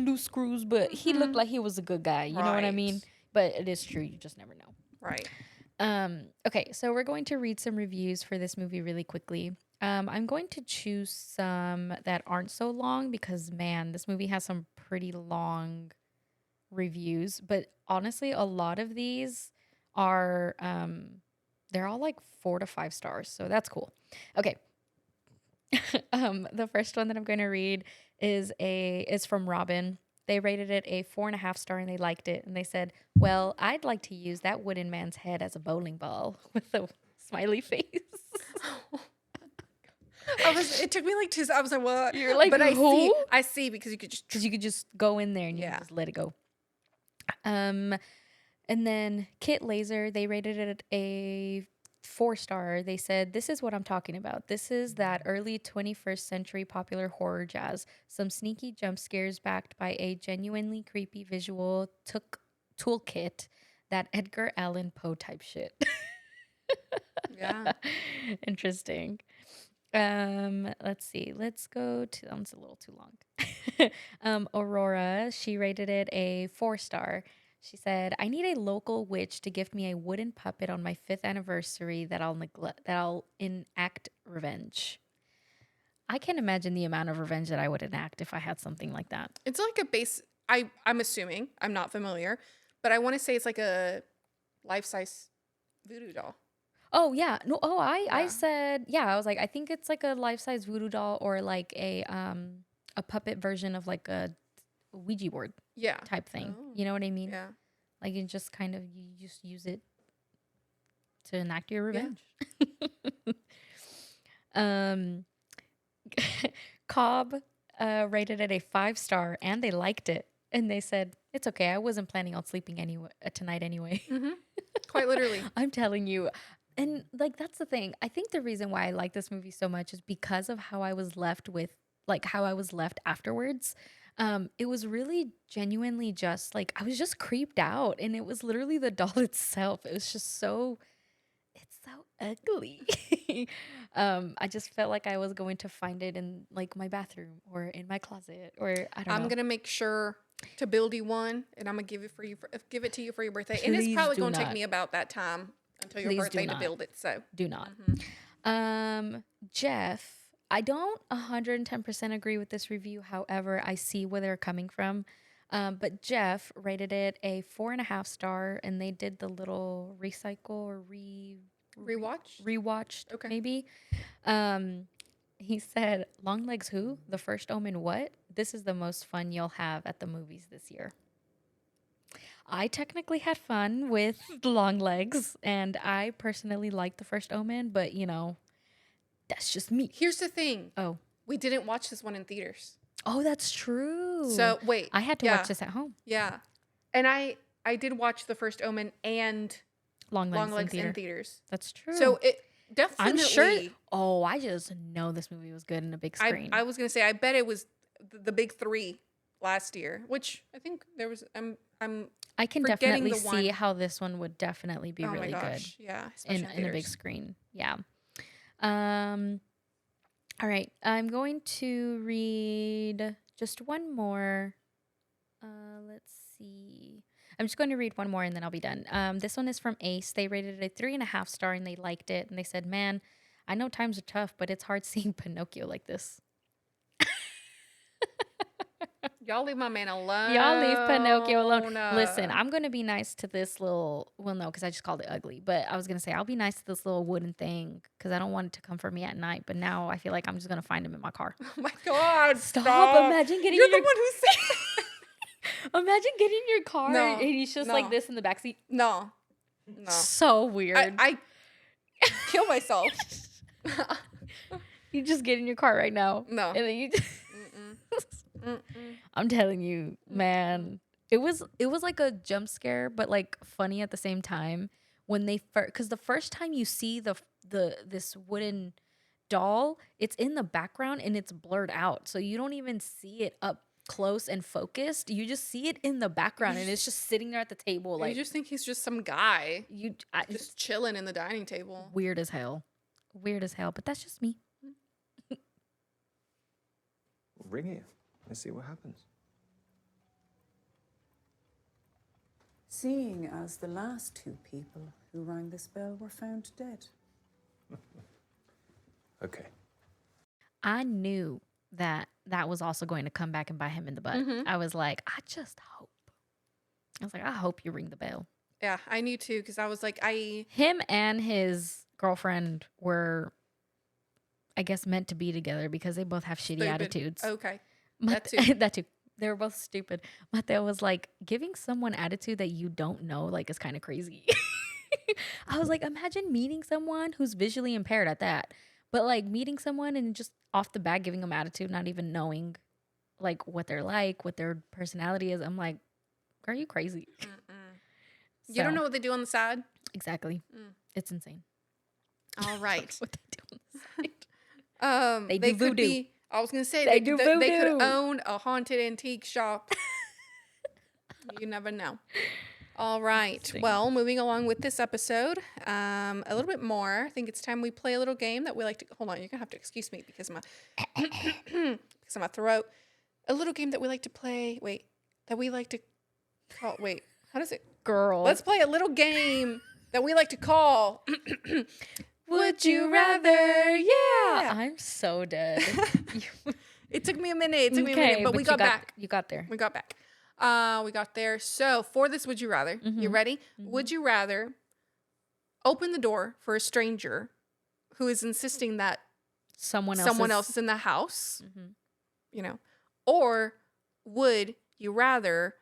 loose screws, but he looked like he was a good guy. You know what I Right. mean? But it is true, you just never know. Right. Okay, so we're going to read some reviews for this movie really quickly. I'm going to choose some that aren't so long because, man, this movie has some pretty long reviews. But honestly, a lot of these are, they're all like 4 to 5 stars. So that's cool. Okay. The first one that I'm going to read is from Robin. They rated it a 4.5 star and they liked it. And they said, well, I'd like to use that wooden man's head as a bowling ball with a smiley face. It took me like 2 I was like, what? You're like, but who? I see because you could just. Because you could just go in there and you Yeah. can just let it go. And then Kit Laser, they rated it a 4 star. They said, this is what I'm talking about. This is that early 21st century popular horror jazz. Some sneaky jump scares backed by a genuinely creepy visual toolkit. That Edgar Allan Poe type shit. Yeah. Interesting. Let's see. Let's go to that one's a little too long. Aurora, she rated it a 4 star. She said, "I need a local witch to gift me a wooden puppet on my 5th anniversary that I'll enact revenge." I can't imagine the amount of revenge that I would enact if I had something like that. It's like a base. I'm assuming. I'm not familiar, but I want to say it's like a life-size voodoo doll. Oh yeah, no. Oh, I Yeah. said yeah. I was like, I think it's like a life-size voodoo doll or like a puppet version of like a Ouija board Yeah. type thing. Oh. You know what I mean? Yeah. Like you just kind of you just use it to enact your Yeah. revenge. um, Cobb rated it a 5-star and they liked it. And they said, "It's okay. I wasn't planning on sleeping tonight anyway." Quite literally. I'm telling you. And like that's the thing. I think the reason why I like this movie so much is because of how I was left afterwards. It was really genuinely just like I was just creeped out and it was literally the doll itself. It was just so it's so ugly. I just felt like I was going to find it in like my bathroom or in my closet or I don't know. I'm gonna make sure to build you one, and I'm gonna give it to you for your birthday. And it's Please probably do gonna take not. me about that time until your Please do birthday to not. build it. So Do not. Jeff, I don't 110% agree with this review. However, I see where they're coming from. But Jeff rated it a 4.5-star, and they did the little recycle or rewatched, Okay. maybe. He said, "Long legs who? The First Omen what? This is the most fun you'll have at the movies this year." I technically had fun with Long Legs, and I personally liked The First Omen, but you know, that's just me. here's the thing: Oh, we didn't watch this one in theaters. oh, that's true. So wait, I had to yeah, watch this at home. Yeah, and I did watch The First Omen and Long Legs, Long Legs in in theater. theaters. That's true. So it definitely. I'm sure. Oh, I just know this movie was good in a big screen. I was gonna say I bet it was the big three last year, which I think there was. I can forgetting definitely the see one. how this one would definitely be Oh my really gosh, yeah, good especially in a big theaters. screen. Yeah. All right. I'm going to read just one more. Let's see. I'm just going to read one more and then I'll be done. This one is from Ace. They rated it a 3.5-star and they liked it. And they said, "Man, I know times are tough, but it's hard seeing Pinocchio like this." Y'all leave my man alone. Y'all leave Pinocchio alone. Listen, I'm going to be nice to this little, well, no, because I just called it ugly. But I was going to say, I'll be nice to this little wooden thing because I don't want it to come for me at night. But now I feel like I'm just going to find him in my car. Oh my God! Stop. Imagine getting You're in the your one who said. Imagine getting in your car No, and he's just no. like this in the backseat. No. So weird. I kill myself. You just get in your car right now. No. And then you I'm telling you, man. It was like a jump scare, but like funny at the same time. When they because the first time you see this wooden doll, it's in the background and it's blurred out. So you don't even see it up close and focused. You just see it in the background and it's just sitting there at the table. Like you just think he's just some guy I just chilling in the dining table. weird as hell. Weird as hell, but that's just me. Ring it. Let's see what happens. Seeing as the last two people who rang this bell were found dead. Okay. I knew that was also going to come back and bite him in the butt. I was like, I hope you ring the bell. Yeah, I knew too because I was like, Him and his girlfriend were, I guess, meant to be together because they both have shitty stupid. attitudes. Okay, Mate- that too. that too. They were both stupid. Mateo was like, giving someone attitude that you don't know, like, is kind of crazy. I was like, imagine meeting someone who's visually impaired at that. But like meeting someone and just off the bat giving them attitude, not even knowing like what they're like, what their personality is. I'm like, are you crazy? You don't know what they do on the side? Exactly. It's insane. All right. What they do on the side. They do could voodoo. be. I was gonna say They do they voodoo. could own a haunted antique shop. You never know. All right. Interesting. Well, moving along with this episode, a little bit more. I think it's time we play a little game that we like to. Hold on, you're gonna have to excuse me because of my throat. A little game that we like to play. Wait, that we like to call. Wait, How does it? Girl. Let's play a little game that we like to call Would you rather? Yeah. I'm so dead. It took me a minute. But we got back. You got there. We got back. We got there. So for this, would you rather? You ready? Would you rather open the door for a stranger who is insisting that Someone else is in the house? You know, or would you rather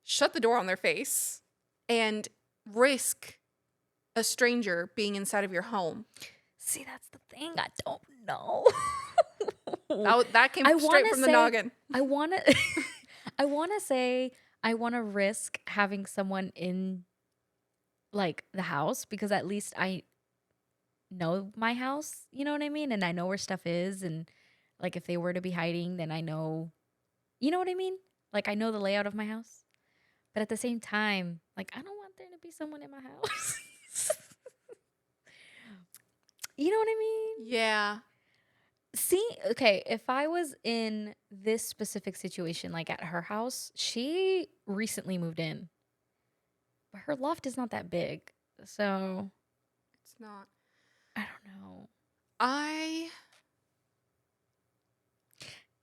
shut the door on their face and risk a stranger being inside of your home? See, that's the thing. I don't know. That came straight from the noggin. I want to say I want to risk having someone in like the house because at least I know my house, you know what I mean? And I know where stuff is, and like if they were to be hiding, then I know, you know what I mean? Like I know the layout of my house. But at the same time, like I don't want there to be someone in my house. You know what I mean? Yeah. See, okay, if I was in this specific situation, like at her house, she recently moved in. But her loft is not that big. So It's not. I don't know.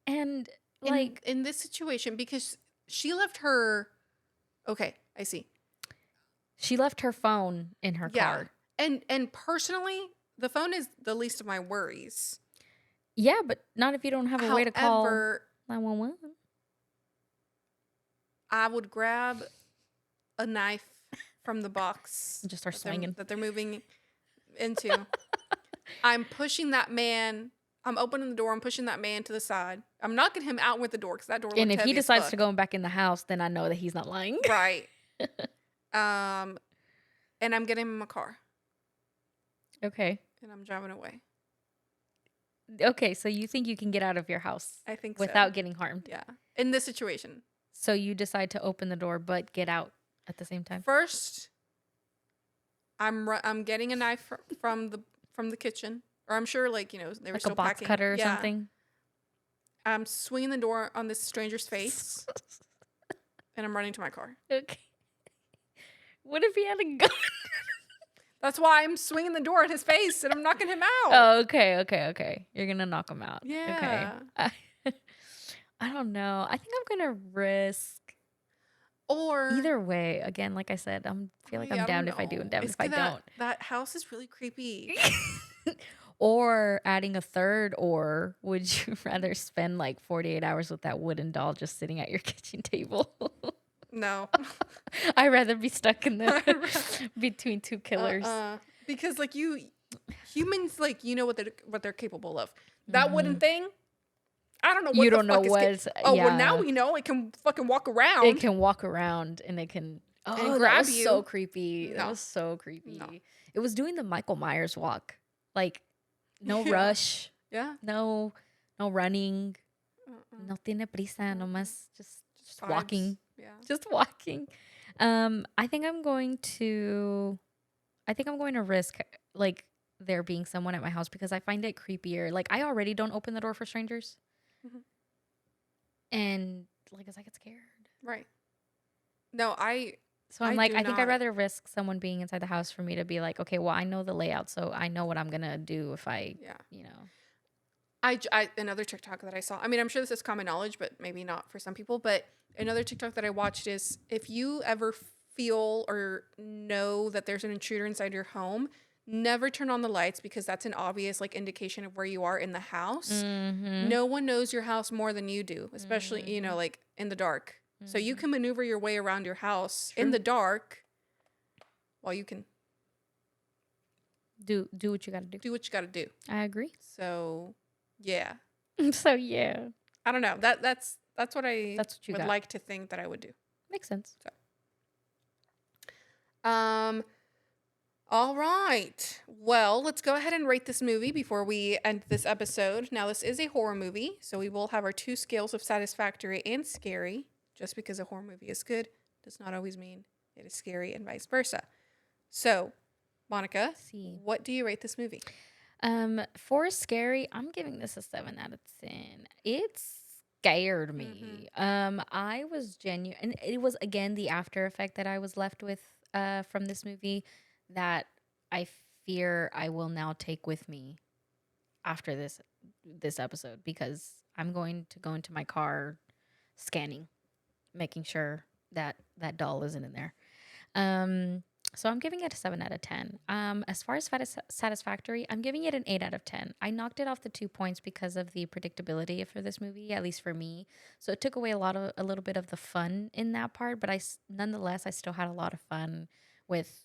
And like in this situation, because she left her. Okay, I see. she left her phone in her car. And personally, the phone is the least of my worries. Yeah, but not if you don't have a way to call However, 911. I would grab a knife from the box And just start swinging. that they're moving into. I'm pushing that man. I'm opening the door. I'm pushing that man to the side. I'm knocking him out with the door because that door. And looked if he heavy as decides fuck. to go back in the house, then I know that he's not lying. Right. And I'm getting him a car Okay. and I'm driving away. Okay, so you think you can get out of your house I think without so. getting harmed. Yeah. In this situation. So you decide to open the door but get out at the same time. First, I'm getting a knife from the kitchen, or I'm sure they were Like still a box packing. cutter or Yeah. something. I'm swinging the door on this stranger's face, and I'm running to my car. Okay. What if he had a gun? That's why I'm swinging the door at his face and I'm knocking him out. Oh, okay. You're gonna knock him out. Yeah. Okay. I don't know. I think I'm gonna risk Or either way. Again, like I said, feel like I'm damned if I do and damned if I don't. That house is really creepy. Or adding a third, or would you rather spend like 48 hours with that wooden doll just sitting at your kitchen table? No. I'd rather be stuck in the between two killers. Because humans what they're capable of. That wooden thing, I don't know what You the don't know fuck what is it's- well yeah. now we know it can fucking walk around. It can walk around and it can that grab was you. so creepy. That No. was so creepy. No. It was doing the Michael Myers walk. Like no Yeah. rush, Yeah. no running. No tiene prisa, nomás just Vibes. walking. Yeah. Just walking. I think I'm going to risk like there being someone at my house because I find it creepier. Like I already don't open the door for strangers. Mhm. And like as I get scared. Right. No, So I'm I like, do I think I'd not- rather risk someone being inside the house for me to be like, okay, well, I know the layout, so I know what I'm gonna do if I, yeah. you know. Another TikTok that I saw. I mean, I'm sure this is common knowledge, but maybe not for some people. But another TikTok that I watched is if you ever feel or know that there's an intruder inside your home, never turn on the lights because that's an obvious indication of where you are in the house. Mm-hmm. No one knows your house more than you do, especially in the dark. So you can maneuver your way around your house in the dark, while you can Do what you gotta do. do what you got to do. I agree. So yeah, So yeah, I don't know. That's what I That's what you would got. like to think that I would do. makes sense. All right. Well, let's go ahead and rate this movie before we end this episode. Now, this is a horror movie, so we will have our two scales of satisfactory and scary. Just because a horror movie is good does not always mean it is scary and vice versa. So, Monica, See. what do you rate this movie? For scary, I'm giving this a 7 out of 10. It's scared me. I was genuine, and it was again the after effect that I was left with from this movie that I fear I will now take with me after this episode, because I'm going to go into my car scanning, making sure that that doll isn't in there. So I'm giving it a 7 out of 10. As far as satisfactory, I'm giving it an 8 out of 10. I knocked it off the 2 points because of the predictability for this movie, at least for me. So it took away a little bit of the fun in that part, but nonetheless, I still had a lot of fun with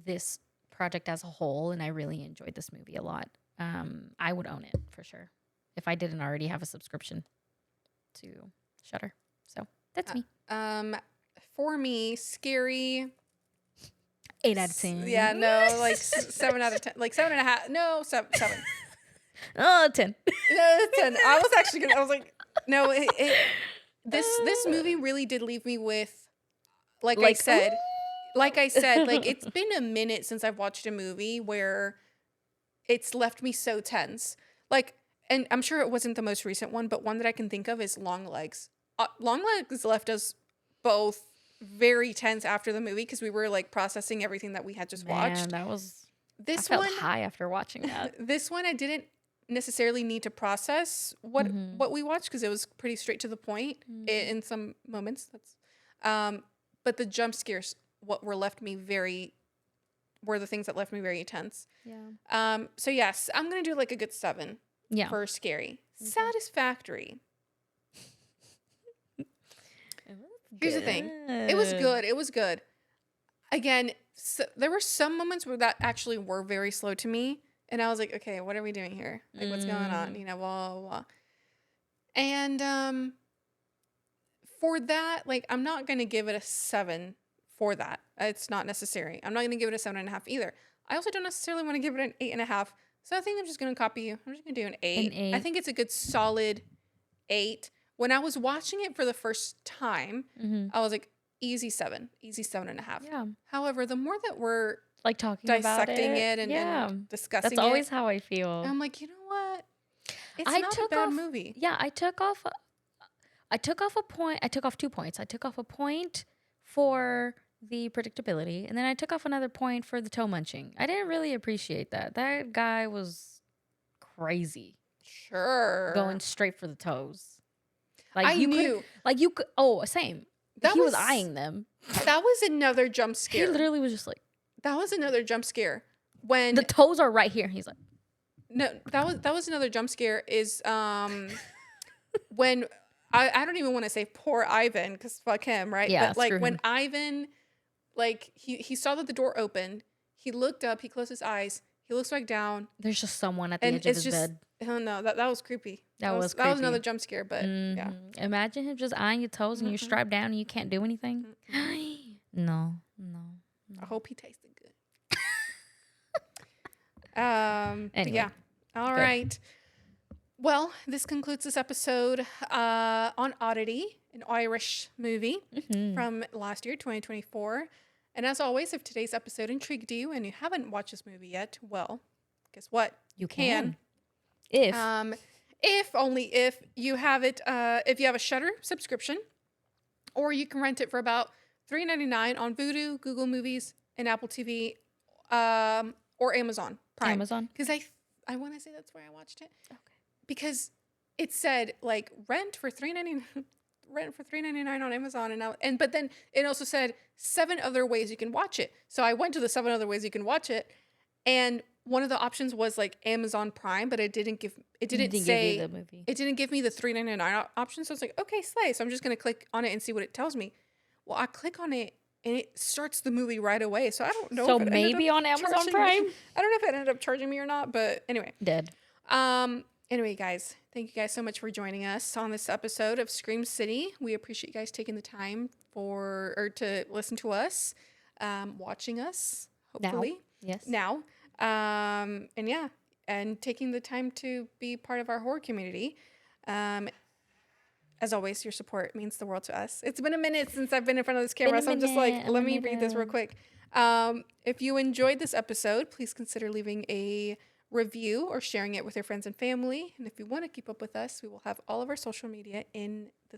this project as a whole, and I really enjoyed this movie a lot. I would own it for sure if I didn't already have a subscription to Shudder. So that's me. For me, scary. 8 out of 10. Yeah, no, like 7 out of 10. Like 7.5. No, 7. 7. Oh, 10. 10. I was actually gonna. I was like, no. This movie really did leave me with, like I said, like it's been a minute since I've watched a movie where it's left me so tense. Like, and I'm sure it wasn't the most recent one, but one that I can think of is Long Legs. Long Legs left us both very tense after the movie because we were like processing everything that we had just watched. That was I felt high after watching that. This one I didn't necessarily need to process what we watched because it was pretty straight to the point in some moments. But the jump scares were the things that left me very tense. Yeah. So yes, I'm gonna do like a good 7. Yeah. For scary. Satisfactory. Here's the thing. It was good. It was good. Again, there were some moments where that actually were very slow to me. And I was like, okay, what are we doing here? Like, what's going on? You know, blah, blah, blah. And for that, like, I'm not going to give it a 7 for that. It's not necessary. I'm not going to give it a 7.5 either. I also don't necessarily want to give it an 8.5. So I think I'm just going to copy you. I'm just going to do an 8. An 8. I think it's a good solid 8. When I was watching it for the first time, I was like, easy 7, easy 7.5. Yeah. However, the more that we're like talking dissecting about it and discussing that's always how I feel. I'm like, you know what? It's not a bad movie. Yeah, I took off a point. I took off 2 points. I took off a point for the predictability, and then I took off another point for the toe munching. I didn't really appreciate that. That guy was crazy. Sure. Going straight for the toes. Like I you knew. Same. That he was was eyeing them. That was another jump scare. He literally was just like, that was another jump scare. When the toes are right here. He's like, no, that was another jump scare is when I don't even want to say poor Ivan because fuck him, right? Yeah, but like screw when him. Ivan, like he saw that the door opened, he looked up, he closed his eyes, he looks back down, there's just someone at the and edge of it's his just bed. oh no, that was creepy. That was that was creepy. another jump scare, but yeah. Imagine him just eyeing your toes and you're strapped down and you can't do anything. No. I hope he tasted good. But Anyway, yeah. All right. Well, this concludes this episode on Oddity, an Irish movie from last year, 2024. And as always, if today's episode intrigued you and you haven't watched this movie yet, well, guess what? You can. If only if you have it, if you have a Shudder subscription, or you can rent it for about $3.99 on Vudu, Google Movies, and Apple TV, or Amazon Prime. Amazon. Because I want to say that's where I watched it. Okay. Because it said like rent for $3.99 on Amazon, but then it also said 7 other ways you can watch it. So I went to the 7 other ways you can watch it, and one of the options was like Amazon Prime, but it didn't give you the movie. It didn't give me the $3.99 option. So I was like, okay, slay. So I'm just gonna click on it and see what it tells me. Well, I click on it and it starts the movie right away. So I don't know. So if it maybe on Amazon Prime. I don't know if it ended up charging me or not, but anyway. Dead. Anyway, guys, thank you guys so much for joining us on this episode of ScreamCity. We appreciate you guys taking the time to listen to us, watching us, hopefully. Now. And yeah, and taking the time to be part of our horror community. As always, your support means the world to us. It's been a minute since I've been in front of this camera, so I'm just like, let me read this real quick. If you enjoyed this episode, please consider leaving a review or sharing it with your friends and family. And if you want to keep up with us, we will have all of our social media in the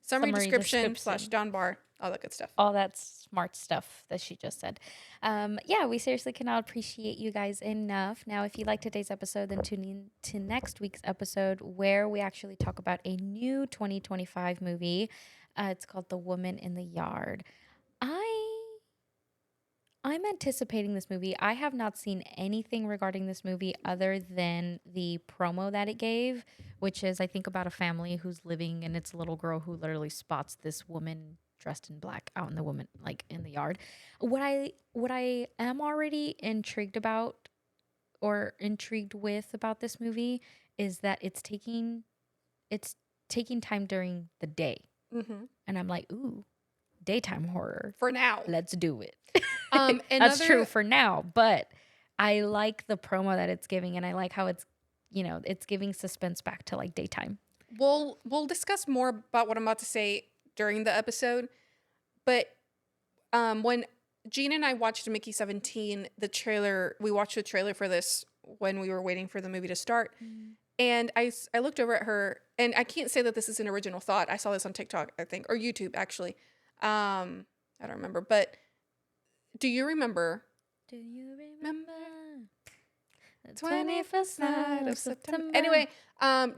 summary description / down bar, all that good stuff. All that smart stuff that she just said. Yeah, we seriously cannot appreciate you guys enough. Now, if you like today's episode, then tune in to next week's episode where we actually talk about a new 2025 movie. It's called The Woman in the Yard. I'm anticipating this movie. I have not seen anything regarding this movie other than the promo that it gave, which is, I think, about a family who's living, and it's a little girl who literally spots this woman dressed in black out in the yard. What I am already intrigued about or intrigued with about this movie is that it's taking time during the day. Mm-hmm. And I'm like, ooh, daytime horror. For now. Let's do it. That's true for now, but I like the promo that it's giving, and I like how it's giving suspense back to like daytime. We'll discuss more about what I'm about to say during the episode, but when Gina and I watched Mickey 17, we watched the trailer for this when we were waiting for the movie to start, and I looked over at her, and I can't say that this is an original thought. I saw this on TikTok, I think, or YouTube actually. I don't remember, but do you remember? Do you remember the 21st night of September? Anyway,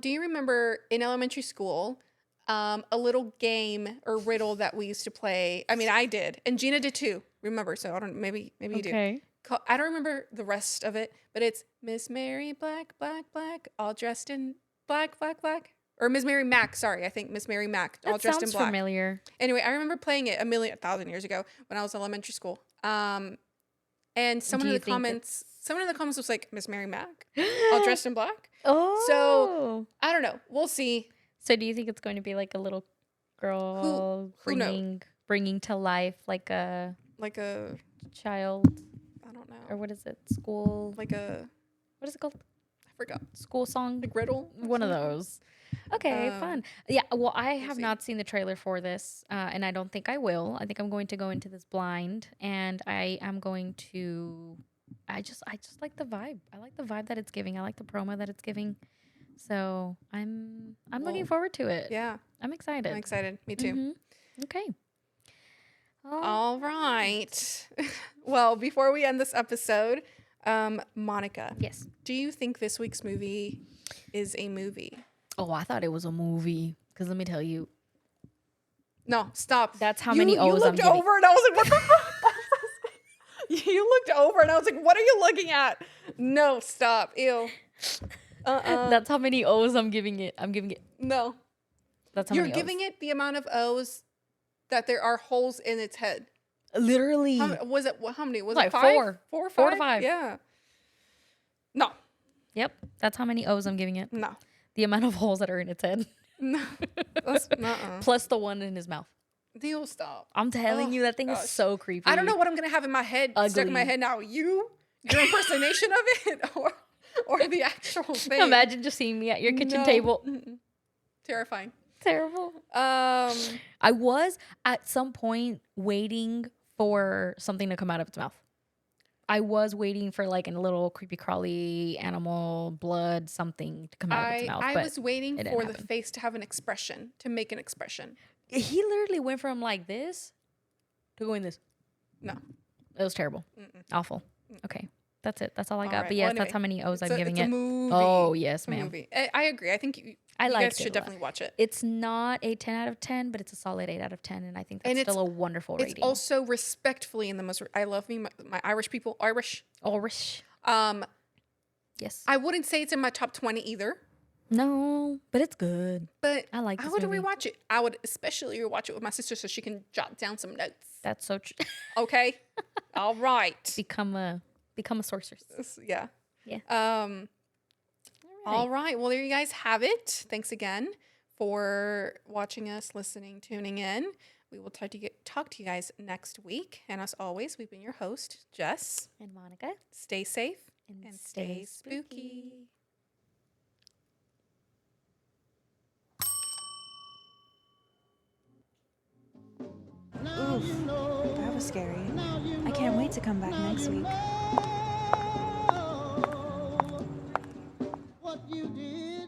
do you remember in elementary school, a little game or riddle that we used to play? I mean, I did, and Gina did too. Remember? So I don't. Maybe you do. I don't remember the rest of it, but it's Miss Mary Black, all dressed in black. Or Miss Mary Mack, sorry. I think Miss Mary Mack, all dressed in black. Sounds familiar. Anyway, I remember playing it 1,000 years ago when I was in elementary school. And someone in the comments was like, Miss Mary Mack, all dressed in black. Oh. So, I don't know. We'll see. So do you think it's going to be like a little girl bringing to life like a child? I don't know. Or what is it? School? What is it called? I forgot. School song? Like riddle? One of those. Okay, fun. Yeah, well, I have not seen the trailer for this, and I don't think I will. I think I'm going to go into this blind, and I am going to. I just like the vibe. I like the vibe that it's giving. I like the promo that it's giving. So I'm looking forward to it. Yeah, I'm excited. I'm excited. Me too. Mm-hmm. Okay. All right. Well, before we end this episode, Monica. Yes. Do you think this week's movie is a movie? Oh, I thought it was a movie. Because let me tell you. No, stop. That's how many O's I'm giving. You looked over and I was like, what the fuck? You looked over and I was like, what are you looking at? No, stop. Ew. That's how many O's I'm giving it. No. That's how You're many giving it the amount of O's that there are holes in its head. Literally. How many? Was like it 5? 4. 4 or 5? 4 to 5. Yeah. No. Yep. That's how many O's I'm giving it. No. The amount of holes that are in its head. No. Plus the one in his mouth. Deal, stop. I'm telling you, that thing is so creepy. I don't know what I'm going to have in my head, stuck in my head now. Your impersonation of it or the actual thing. Imagine just seeing me at your kitchen table. Mm-mm. Terrifying. Terrible. I was at some point waiting for something to come out of its mouth. I was waiting for like a little creepy crawly animal blood something to come out of its mouth. I was waiting for the face to have an expression, to make an expression. He literally went from like this to going this. No. It was terrible. Mm-mm. Awful. Okay. That's it. That's all I got. Right. But yes, well, anyway, that's how many O's I'm giving it's it. A movie. Oh, yes, ma'am. Movie. I agree. I think you guys should definitely watch it. It's not a 10 out of 10, but it's a solid 8 out of 10. And I think that's still a wonderful rating. It's also respectfully in the most... I love my Irish people. Irish. Yes. I wouldn't say it's in my top 20 either. No, but it's good. But I like this would movie. rewatch it. I would especially rewatch it with my sister so she can jot down some notes. That's so true. Okay. All right. Become a sorceress. Yeah. Yeah. All right. Well, there you guys have it. Thanks again for watching us, listening, tuning in. We will talk to you guys next week. And as always, we've been your host, Jess. And Monica. Stay safe and stay spooky. Oof, that was scary. I can't wait to come back next week. what you did.